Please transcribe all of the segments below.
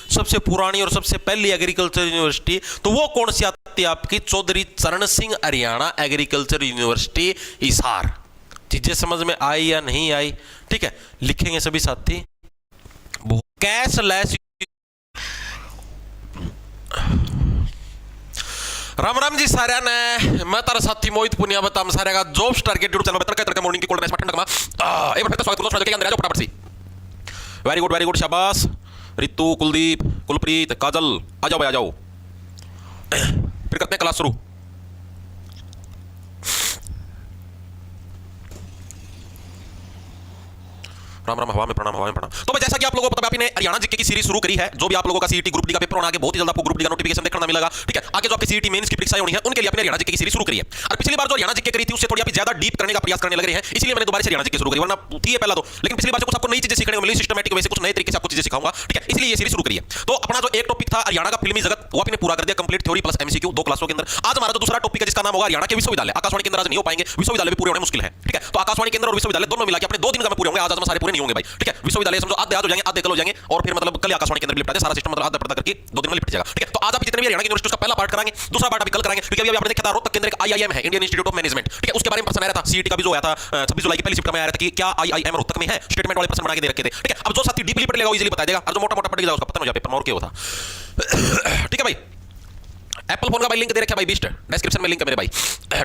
सबसे पुरानी और सबसे पहली एग्रीकल्चर यूनिवर्सिटी, तो वो कौन सी आती है आपकी? चौधरी चरण सिंह हरियाणा एग्रीकल्चर यूनिवर्सिटी हिसार। चीजें समझ में आई या नहीं आई? ठीक है, लिखेंगे सभी साथी। कैशलेस। राम राम जी सारे ने, मैं तारा साथी मोहित पुनिया बता सारे का जॉब स्टार के यूट्यूब चैनल पर तड़के मॉर्निंग की कोल्ड ड्रिंक्स ठंडा कमा एक बार फिर स्वागत करता हूं के अंदर आ जाओ फटाफट से। वेरी गुड शाबाश। रितु, कुलदीप, कुलप्रीत, काजल आ जाओ भाई आ जाओ, फिर करते हैं क्लास शुरू। राम राम, हवा में प्रणाम, हवा में प्रणाम। तो भाई जैसा कि आप लोगों को पता है, आपने हरियाणा जीके की सीरीज शुरू करी है। जो भी आप लोगों का सीईटी ग्रुप डी का पेपर होना, आगे बहुत ही जल्द आपको ग्रुप डी का नोटिफिकेशन देखने मिलेगा। ठीक है, आगे जो आपकी सीईटी मेंस की परीक्षाएं होनी है उनके लिए आपने हरियाणा जीके की सीरीज शुरू करी है। और पिछली बार जो हरियाणा जीके करी थी उससे थोड़ी आप ज्यादा डीप करने का प्रयास करने लग रहे हैं, इसलिए मैंने दोबारा से हरियाणा जीके शुरू करी, वरना थी पहला तो, लेकिन पिछली बार से कुछ आपको नई चीजें सीखने को मिली, सिस्टमैटिक वे से कुछ नए तरीके से आपको चीजें सिखाऊंगा। ठीक है, इसलिए ये सीरीज शुरू करी है। तो अपना जो एक टॉपिक था हरियाणा का फिल्मी जगत, वो आपने पूरा कर दिया, कंप्लीट थ्योरी प्लस एमसीक्यू 2 क्लासों के अंदर। आज हमारा जो दूसरा टॉपिक है जिसका नाम होगा हरियाणा के विश्वविद्यालय। आकाशवाणी के अंदर आज नहीं हो पाएंगे, विश्वविद्यालय भी पूरे होने मुश्किल है। ठीक है, तो आकाशवाणी के अंदर और विश्वविद्यालय दोनों मिला के अपने 2 दिन का पूरे होंगे। आज सारे पूरे नहीं होंगे भाई। ठीक है, विश्वविद्यालय समझो आधे आज हो जाएंगे, आधे कल हो जाएंगे, और फिर मतलब कल आकाशवाणी के अंदर लिपटा दे सारा सिस्टम, मतलब आधा पर्दा करके 2 दिन में लिपट जाएगा। ठीक है, तो आज आप जितने भी हरियाणा की यूनिवर्सिटी का पहला पार्ट कराएंगे, दूसरा पार्ट अभी कल कराएंगे, क्योंकि अभी आपने देखा था रोहतक के अंदर एक आईआईएम है, इंडियन इंस्टीट्यूट ऑफ मैनेजमेंट। ठीक है, उसके बारे में प्रश्न आया था, सीईटी का भी जो आया था 26 जुलाई की पहली शिफ्ट में आया था कि क्या आईआईएम रोहतक में है, स्टेटमेंट वाले प्रश्न बना के दे रखे थे। ठीक है, अब जो साथी डीपली पढ़ लेगा वो इजीली बता देगा, और जो मोटा पढ़ लेगा उसका पता नहीं हो जाए पेपर में और क्या होता। ठीक है भाई, एप्पल फोन का भाई लिंक दे रखा है भाई, बीस्ट डिस्क्रिप्शन में लिंक है मेरे भाई,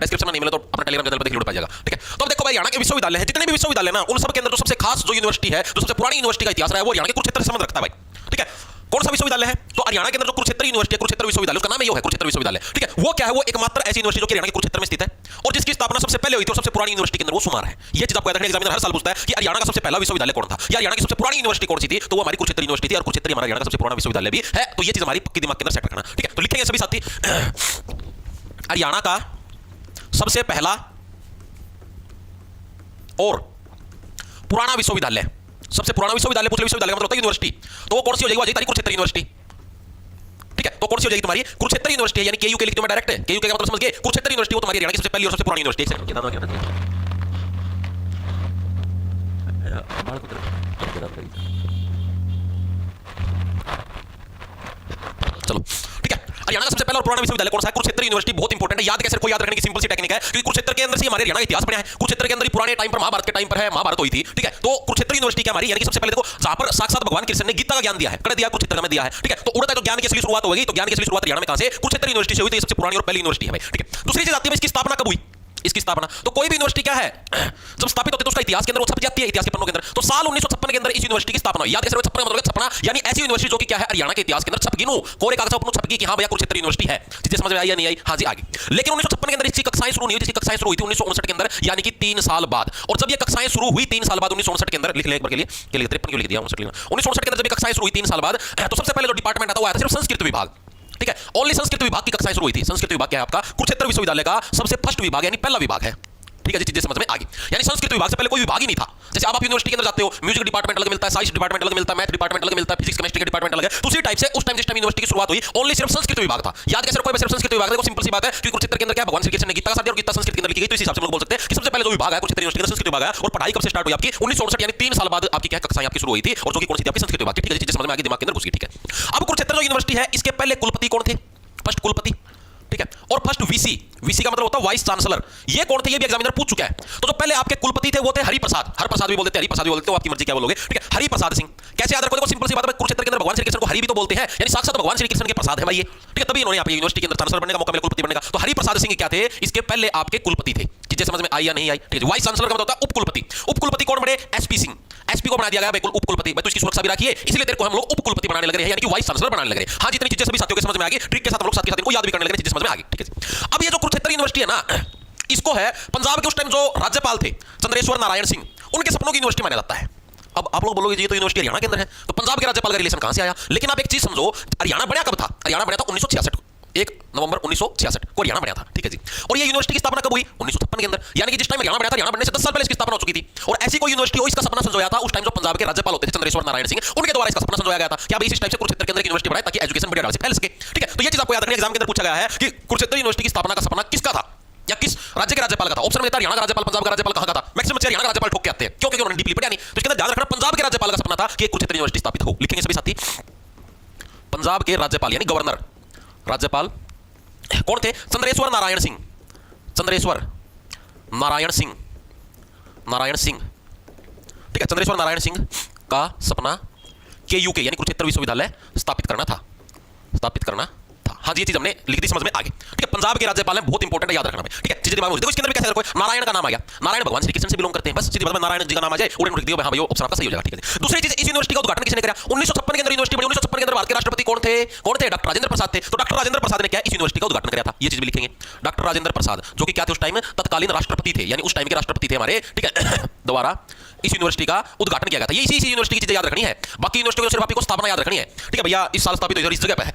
डिस्क्रिप्शन में नहीं मिले तो अपना टेलीग्राम चैनल पर देखिए, पाएगा। ठीक है, तो अब देखो भाई हरियाणा के विश्वविद्यालय है, जितने भी विश्वविद्यालय ना उन सब के अंदर जो सबसे खास जो यूनिवर्सिटी है, जो सबसे पुरानी यूनिवर्सिटी का इतिहास रहा है, वो हरियाणा के कुरुक्षेत्र से संबंध रखता है भाई। ठीक है, कौन सा विश्वविद्यालय है? तो हरियाणा के अंदर जो कुरुक्षेत्र यूनिवर्सिटी है, कुरुक्षेत्र विश्वविद्यालय, उसका नाम ही है कुरुक्षेत्र विश्वविद्यालय। ठीक है, वो क्या है? वो एकमात्र ऐसी यूनिवर्सिटी जो कि हरियाणा के कुरुक्षेत्र में स्थित है और जिसकी स्थापना सबसे पहले हुई थी और सबसे पुरानी यूनिवर्सिटी के अंदर वो शुमार है। ये चीज आपको याद रखना, एग्जामिनर हर साल पूछता है कि हरियाणा का सबसे पहला विश्वविद्यालय कौन था या हरियाणा की सबसे पुरानी यूनिवर्सिटी कौन सी थी, तो वो हमारी कुरुक्षेत्र यूनिवर्सिटी थी, और कुरुक्षेत्र हमारा हरियाणा का सबसे पुराना विश्वविद्यालय भी है। तो ये चीज हमारी पक्की दिमाग के अंदर सेट रखना। ठीक है, तो लिखेंगे सभी साथी, हरियाणा का सबसे पहला और पुराना विश्वविद्यालय, सबसे पुराना विश्वविद्यालय पूछ ले, विश्वविद्यालय का मतलब होता है यूनिवर्सिटी, तो वो कौन सी हो जाएगी? वो जाएगी कुरुक्षेत्र यूनिवर्सिटी। ठीक है, तो कौन सी हो जाएगी तुम्हारी? कुरुक्षेत्र यूनिवर्सिटी है, यानी केयू के लिख दो मैं डायरेक्ट, केयू का मतलब समझ गए, कुरुक्षेत्र यूनिवर्सिटी वो तुम्हारी हरियाणा की सबसे पहली और सबसे पुरानी यूनिवर्सिटी है। चलो ठीक है, हरियाणा का सबसे पहला और पुराना विश्वविद्यालय कौन सा है? कुरुक्षेत्र यूनिवर्सिटी। बहुत इंपॉर्टेंट है, याद कैसे कोई याद रखने की सिंपल सी टेक्निक है, क्योंकि कुरुक्षेत्र के अंदर से हमारे हरियाणा का इतिहास बना है। कुरुक्षेत्र के अंदर ही पुराने टाइम पर, महाभारत के टाइम पर है, महाभारत हुई थी। ठीक है, तो कुरुक्षेत्र यूनिवर्सिटी क्या हमारी, यानी कि सबसे पहले देखो जहां पर साक्षात भगवान कृष्ण ने गीता का ज्ञान दिया है, कर दिया कुरुक्षेत्र में दिया है। ठीक है, तो उड़ता है तो ज्ञान की असली शुरुआत होगी, तो ज्ञान की असली शुरुआत हरियाणा में कहां से? कुरुक्षेत्र यूनिवर्सिटी से हुई थी, सबसे पुरानी और पहली यूनिवर्सिटी है भाई। ठीक है, दूसरी चीज आती है इसकी स्थापना कब हुई? इसकी स्थापना तो कोई भी यूनिवर्सिटी क्या है जब स्थापित होती है तो उसका इतिहास के अंदर वो छप जाती है, इतिहास के पन्नों के अंदर। तो साल 1956 के अंदर इस यूनिवर्सिटी की स्थापना हुई। याद कैसे? छपना मतलब छपना, यानी ऐसी यूनिवर्सिटी जो कि क्या है हरियाणा के इतिहास के अंदर छप गिनू कोरे कागज पर छप गई कि हां भैया कुरुक्षेत्र यूनिवर्सिटी है। चीजें समझ में आई या नहीं आई? हां जी, आगे। लेकिन 1956 के अंदर इसकी कक्षाएं शुरू नहीं हुई, इसकी कक्षाएं शुरू हुई थी 1959 के अंदर, यानी कि 3 साल बाद। और जब ये कक्षाएं शुरू हुई 3 साल बाद 1959 के अंदर, लिख ले एक बार के लिए 53 क्यों लिख दिया 1959 के अंदर जब ये कक्षाएं शुरू हुई 3 साल बाद, तो सबसे पहले जो डिपार्टमेंट आता हुआ था सिर्फ संस्कृत विभाग। ठीक है, ओनली संस्कृत विभाग की कक्षाएं शुरू हुई थी। संस्कृत विभाग क्या है आपका? कुरुक्षेत्र विश्वविद्यालय का सबसे फर्स्ट विभाग यानी पहला विभाग है। ठीक है जी, चीजें समझ में आ गई, यानी संस्कृत विभाग से पहले कोई विभाग ही नहीं था। जैसे आप यूनिवर्सिटी के अंदर जाते हो, म्यूजिक डिपार्टमेंट अलग मिलता है, साइंस डिपार्टमेंट अलग मिलता है, मैथ डिपार्टमेंट अलग मिलता है, फिजिक्स केमिस्ट्री का डिपार्टमेंट अलग है। तो उसी टाइप से उस टाइम जिस टाइम यूनिवर्सिटी की शुरुआत हुई ओनली सिर्फ संस्कृत विभाग था। याद कैसे रखो? सिर्फ संस्कृत विभाग। देखो सिंपल सी बात है कि कुरुक्षेत्र के अंदर क्या भगवान श्री कृष्ण ने गीता का साथ दिया और गीता संस्कृत के अंदर लिखी गई, तो इस हिसाब से हम लोग बोल सकते हैं कि सबसे पहले जो विभाग है कुरुक्षेत्र यूनिवर्सिटी का संस्कृत विभाग है। और पढ़ाई कब से स्टार्ट हुई आपकी? 1959, यानी 3 साल बाद आपकी क्या कक्षाएं आपकी शुरू हुई थी, और जो कि कौन सी थी आपकी? संस्कृत विभाग की। ठीक है, चीजें समझ में आ गई, दिमाग के अंदर घुस गई। ठीक है, अब कुरुक्षेत्र जो यूनिवर्सिटी है इसके पहले कुलपति कौन थे? फर्स्ट कुलपति। ठीक है, और फर्स्ट वीसी, वीसी का मतलब होता है वाइस चांसलर। ये कौन थे? ये भी एग्जामिनर पूछ चुका है। तो जो पहले आपके कुलपति थे वो थे हरिप्रसाद, हरप्रसाद भी बोलते हैं, हरिप्रसाद भी बोलते हो, आपकी मर्जी क्या बोलोगे। ठीक है, हरिप्रसाद सिंह। कैसे याद रखो? देखो सिंपल सी बात है, कुरुक्षेत्र के अंदर भगवान श्री कृष्ण को हरि भी तो बोलते हैं, यानी साक्षात भगवान श्री कृष्ण के प्रसाद है भाई ये। ठीक है, तभी इन्होंने यहाँ पे यूनिवर्सिटी के अंदर चांसलर बनने का मौका मिला, कुलपति बनने का। तो हरिप्रसाद सिंह क्या थे? इसके पहले आपके कुलपति थे। चीजें समझ में आई या नहीं आई? ठीक है, वाइस चांसलर का मतलब होता है उपकुलपति। उपकुलपति कौन बने? एसपी सिंह। एसपी को बना दिया गया बिल्कुल उपकुलपति। भाई तो इसकी सुरक्षा भी रखिए, इसलिए तेरे को हम लोग उपकुलपति बनाने लग रहे हैं, यानी कि वाइस चांसलर बनाने लग रहे हैं। हां, जितनी चीजें सभी साथियों के समझ में आ गई, ट्रिक के साथ हम लोग साथ के साथ इनको याद भी करने लग रहे हैं, चीजें समझ में आ गई। ठीक है, अब ये जो कुरुक्षेत्र यूनिवर्सिटी है ना, इसको है पंजाब के उस टाइम जो राज्यपाल थे चंद्रेश्वर नारायण सिंह, उनके सपनों की यूनिवर्सिटी माना जाता है। अब आप लोग बोलोगे ये तो यूनिवर्सिटी हरियाणा के अंदर है, तो पंजाब के राज्यपाल का रिलेशन कहां से आया? लेकिन आप एक चीज समझो, हरियाणा बना कब था? हरियाणा बना था 1966, 1 नवंबर 1966 को हरियाणा बना था। ठीक है जी, और ये यूनिवर्सिटी की स्थापना कब हुई? 1956 के अंदर, यानी कि जिस टाइम हरियाणा बना था, हरियाणा बनने से 10 साल पहले इसकी स्थापना हो चुकी थी। और ऐसी कोई यूनिवर्सिटी हो इसका सपना संजोया था उस टाइम जो पंजाब के राज्यपाल होते थे चंद्रेश्वर नारायण सिंह, उनके द्वारा इसका सपना संजोया गया था कि अब इस टाइप से कुरुक्षेत्र के अंदर यूनिवर्सिटी बनाए ताकि एजुकेशन बढ़िया से फैल सके। ठीक है, तो ये चीज आपको याद रखनी है, एग्जाम के अंदर पूछा गया है कि कुरुक्षेत्र यूनिवर्सिटी की स्थापना का सपना किसका था या किस राज्य के राज्यपाल का था? ऑप्शन में देता है हरियाणा का राज्यपाल, पंजाब का राज्यपाल कहां का था? मैक्सिमम हरियाणा का राज्यपाल ठोक के आते हैं, क्योंकि उन्होंने डीपली पढ़ा नहीं। तो इसके अंदर ध्यान रखना पंजाब के राज्यपाल का सपना था कि कुरुक्षेत्र यूनिवर्सिटी स्थापित हो। लिखेंगे सभी साथी, पंजाब के राज्यपाल यानी गवर्नर, राज्यपाल कौन थे? चंद्रेश्वर नारायण सिंह, चंद्रेश्वर नारायण सिंह, नारायण सिंह, ठीक है। चंद्रेश्वर नारायण सिंह का सपना KUK यानी कुरुक्षेत्र विश्वविद्यालय स्थापित करना था, स्थापित करना था। हाँ जी, ये चीज हमने लिख दी, समझ में आ गई, ठीक है। पंजाब के राज्यपाल हैं, बहुत इंपॉर्टेंट है, याद रखना भाई, ठीक है। चीजें दिमाग में, देखो इसके अंदर भी कैसे रखो, नारायण का नाम आ गया, नारायण भगवान श्री कृष्ण से बिलोंग करते हैं, बस सीधी बात में नारायण जी का नाम आ जाए, उड़न लिख दियो, हाँ भाई वो ऑप्शन आपका सही हो जाएगा, ठीक है। दूसरी चीज, इस यूनिवर्सिटी का उद्घाटन किसने किया? 1956 के अंदर यूनिवर्सिटी बनी, 1956 के अंदर भारत के राष्ट्रपति कौन थे? कौन थे? डॉक्टर राजेंद्र प्रसाद थे। तो डॉक्टर राजेंद्र प्रसाद ने क्या इस यूनिवर्सिटी का उद्घाटन किया था, ये चीज भी लिखेंगे। डॉक्टर राजेंद्र प्रसाद जो कि क्या थे उस टाइम? तत्कालीन राष्ट्रपति थे, यानी उस टाइम के राष्ट्रपति थे हमारे, ठीक है। द्वारा इस यूनिवर्सिटी का उद्घाटन किया गया था। ये इसी यूनिवर्सिटी की चीजें याद रखनी है, बाकी यूनिवर्सिटी को सिर्फ आपको स्थापना याद रखनी है, ठीक है भैया। इस साल स्थापित हुई, इस जगह पे है।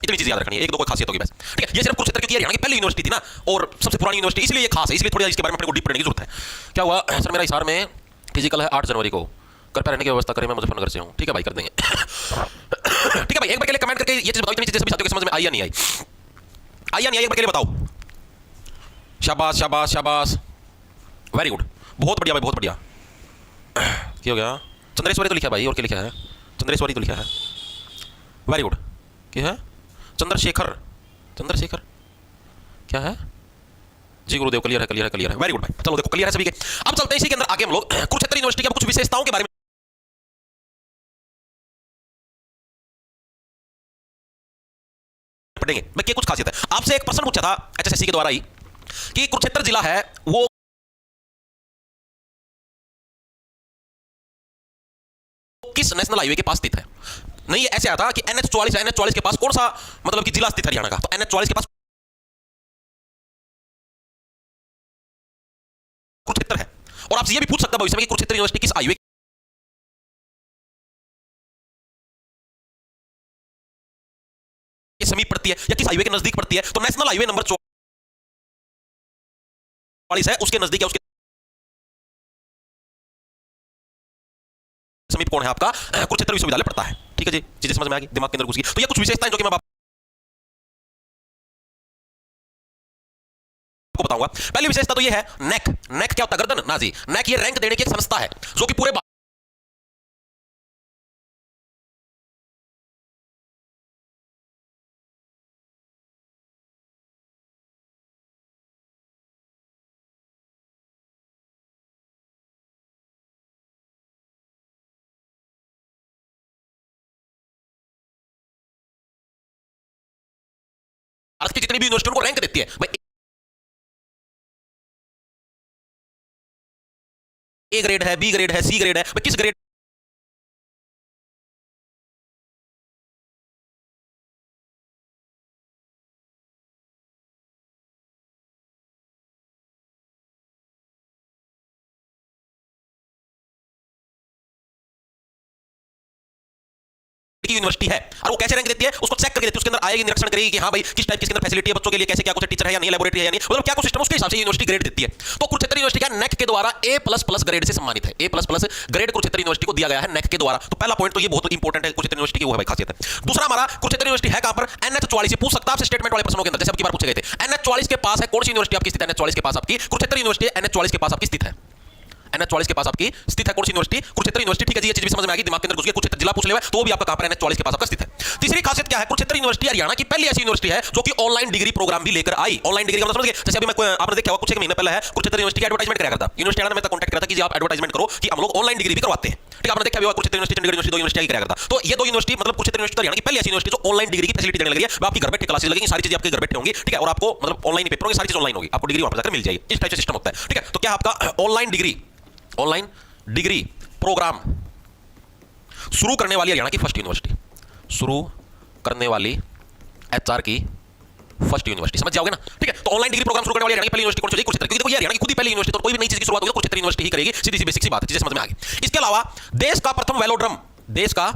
इतनी चीज याद रखनी है, एक दो कोई खासियत होगी बस, ठीक है। ये सिर्फ कुरुक्षेत्र क्योंकि हरियाणा की पहली यूनिवर्सिटी थी ना, और सबसे पुरानी यूनिवर्सिटी, इसलिए ये खास है, इसलिए थोड़ा इसके बारे में अपने को डीप पढ़ने की जरूरत है। क्या हुआ सर, मेरा हिसार में फिजिकल है 8 जनवरी को, कृपया रहने की व्यवस्था करें, मैं मुजफ्फरनगर से हूँ, ठीक है भाई, कर देंगे। ठीक है भाई, एक बार के लिए कमेंट करके ये चीज बताओ, इतनी चीजें सभी साथियों को समझ में आई या नहीं आई, आई या नहीं आई, एक बार के लिए बताओ। शाबाश शाबाश शाबाश, वेरी गुड, बहुत बढ़िया भाई, बहुत बढ़िया। क्या हो गया? चंद्रेश्वरी तो लिखा भाई, और क्या लिखा है? चंद्रेश्वरी तो लिखा है, वेरी गुड। क्या है? चंद्रशेखर, चंद्रशेखर क्या है जी? गुरुदेव, क्लियर है, क्लियर है, क्लियर है, वेरी गुड भाई। चलो देखो क्लियर है सभी के। अब चलते हैं इसी के अंदर आगे हम लोग कुरुक्षेत्र यूनिवर्सिटी की कुछ विशेषताओं के बारे में पढ़ेंगे। मैं क्या कुछ खासियत है, आपसे एक प्रश्न पूछा था HSSC के द्वारा ही कि कुरुक्षेत्र जिला है वो किस नेशनल हाईवे के पास स्थित है? नहीं, ये ऐसे आता कि NH44 है, NH44 के पास कौन सा मतलब कि जिला स्थित है हरियाणा का? तो NH44 के पास कुरुक्षेत्र है। और आपसे ये भी पूछ सकता है भविष्य में कि कुरुक्षेत्र यूनिवर्सिटी किस हाईवे के समीप पड़ती है या किस हाईवे के नजदीक पड़ती है? तो नेशनल हाईवे नंबर 44 है, उसके नजदीक है, उसके समीप कौन है आपका? कुरुक्षेत्र विश्वविद्यालय पड़ता है, ठीक है जी। चीजें समझ में आ गई, दिमाग के अंदर घुस गई। तो ये कुछ विशेषताएं जो कि मैं आपको बताऊंगा। पहली विशेषता तो ये है नेक। नेक क्या होता है? गर्दन ना जी, नेक ये रैंक देने की एक संस्था है जो कि पूरे भारत की जितनी भी यूनिवर्सिटी उनको रैंक देती है भाई, A ग्रेड है, B ग्रेड है, C ग्रेड है, भाई किस ग्रेड की यूनिवर्सिटी है और वो कैसे रैंक देती है उसको चेक करके देती है। उसके अंदर आएगी, निरीक्षण करेगी कि हाँ भाई किस टाइप के अंदर फैसिलिटी है बच्चों के लिए, कैसे क्या कुछ टीचर है या नहीं, लैबोरेटरी है या नहीं, मतलब क्या कुछ सिस्टम, उसके हिसाब से यूनिवर्सिटी ग्रेड देती है। तो कुरुक्षेत्र यूनिवर्सिटी का नेक के द्वारा A++ ग्रेड से सम्मानित है। A++ ग्रेड कुरुक्षेत्र यूनिवर्सिटी को दिया गया है नेक के द्वारा। तो पहला पॉइंट तो ये बहुत इंपॉर्टेंट है कुरुक्षेत्र यूनिवर्सिटी की, वो है भाई खासियत है। दूसरा हमारा कुरुक्षेत्र यूनिवर्सिटी है कहां पर? NH44 से पूछ सकता है आपसे स्टेटमेंट वाले प्रश्नों के अंदर, जैसे आपकी बार पूछे गए थे। NH44 के पास है कौन सी यूनिवर्सिटी आपकी स्थित है? NH44 के पास आपकी कुरुक्षेत्र यूनिवर्सिटी NH44 के पास आपकी स्थित है। NH44 के पास आपकी स्थित है कौन सी यूनिवर्सिटी? कुरुक्षेत्र यूनिवर्सिटी, ठीक है जी। ये चीज भी समझ में आ गई, दिमाग के अंदर घुस गई। कुरुक्षेत्र जिला पूछ ले तो भी आपका कहां पर NH44 के पास आपका स्थित है। तीसरी खासियत क्या है? कुरुक्षेत्र यूनिवर्सिटी हरियाणा की पहली ऐसी यूनिवर्सिटी है जो कि ऑनलाइन डिग्री प्रोग्राम भी लेकर आई। ऑनलाइन डिग्री का मतलब समझ गए? जैसे अभी मैं आपने देखा होगा कुछ एक महीने पहले है कुरुक्षेत्र यूनिवर्सिटी की एडवर्टाइजमेंट कराया करता, यूनिवर्सिटी वाला ने मैं कांटेक्ट करा था कि आप एडवर्टाइजमेंट करो कि हम लोग ऑनलाइन डिग्री भी करवाते हैं, ठीक है। आपने देखा होगा कुरुक्षेत्र यूनिवर्सिटी, चंडीगढ़ यूनिवर्सिटी, दो यूनिवर्सिटी कराया करता। तो ये दो यूनिवर्सिटी मतलब कुरुक्षेत्र यूनिवर्सिटी हरियाणा की पहली ऐसी यूनिवर्सिटी जो ऑनलाइन डिग्री की फैसिलिटी देने लगी है। आपकी घर बैठे क्लासेस लगेंगी, सारी चीजें आपके घर बैठे होंगी, ठीक है। और आपको मतलब ऑनलाइन पेपर होंगे, सारी चीज ऑनलाइन होगी, आपको डिग्री वहां पर जाकर मिल जाएगी। इस टाइप से सिस्टम होता है, ठीक है। तो क्या आपका ऑनलाइन डिग्री प्रोग्राम शुरू करने वाली हरियाणा की फर्स्ट यूनिवर्सिटी, शुरू करने वाली HR की फर्स्ट यूनिवर्सिटी, समझ जाओगे ना, ठीक है। तो ऑनलाइन डिग्री प्रोग्राम शुरू करने वाली हरियाणा की पहली यूनिवर्सिटी कौन सी? कुरुक्षेत्र, क्योंकि देखो ये हरियाणा की खुद ही पहली यूनिवर्सिटी, तो कोई भी नई चीज की शुरुआत होगी तो कुरुक्षेत्र यूनिवर्सिटी ही करेगी, सीधी सी बेसिक सी बात है, चीजें समझ में आ गई। इसके अलावा देश का प्रथम वेलोड्रम देश का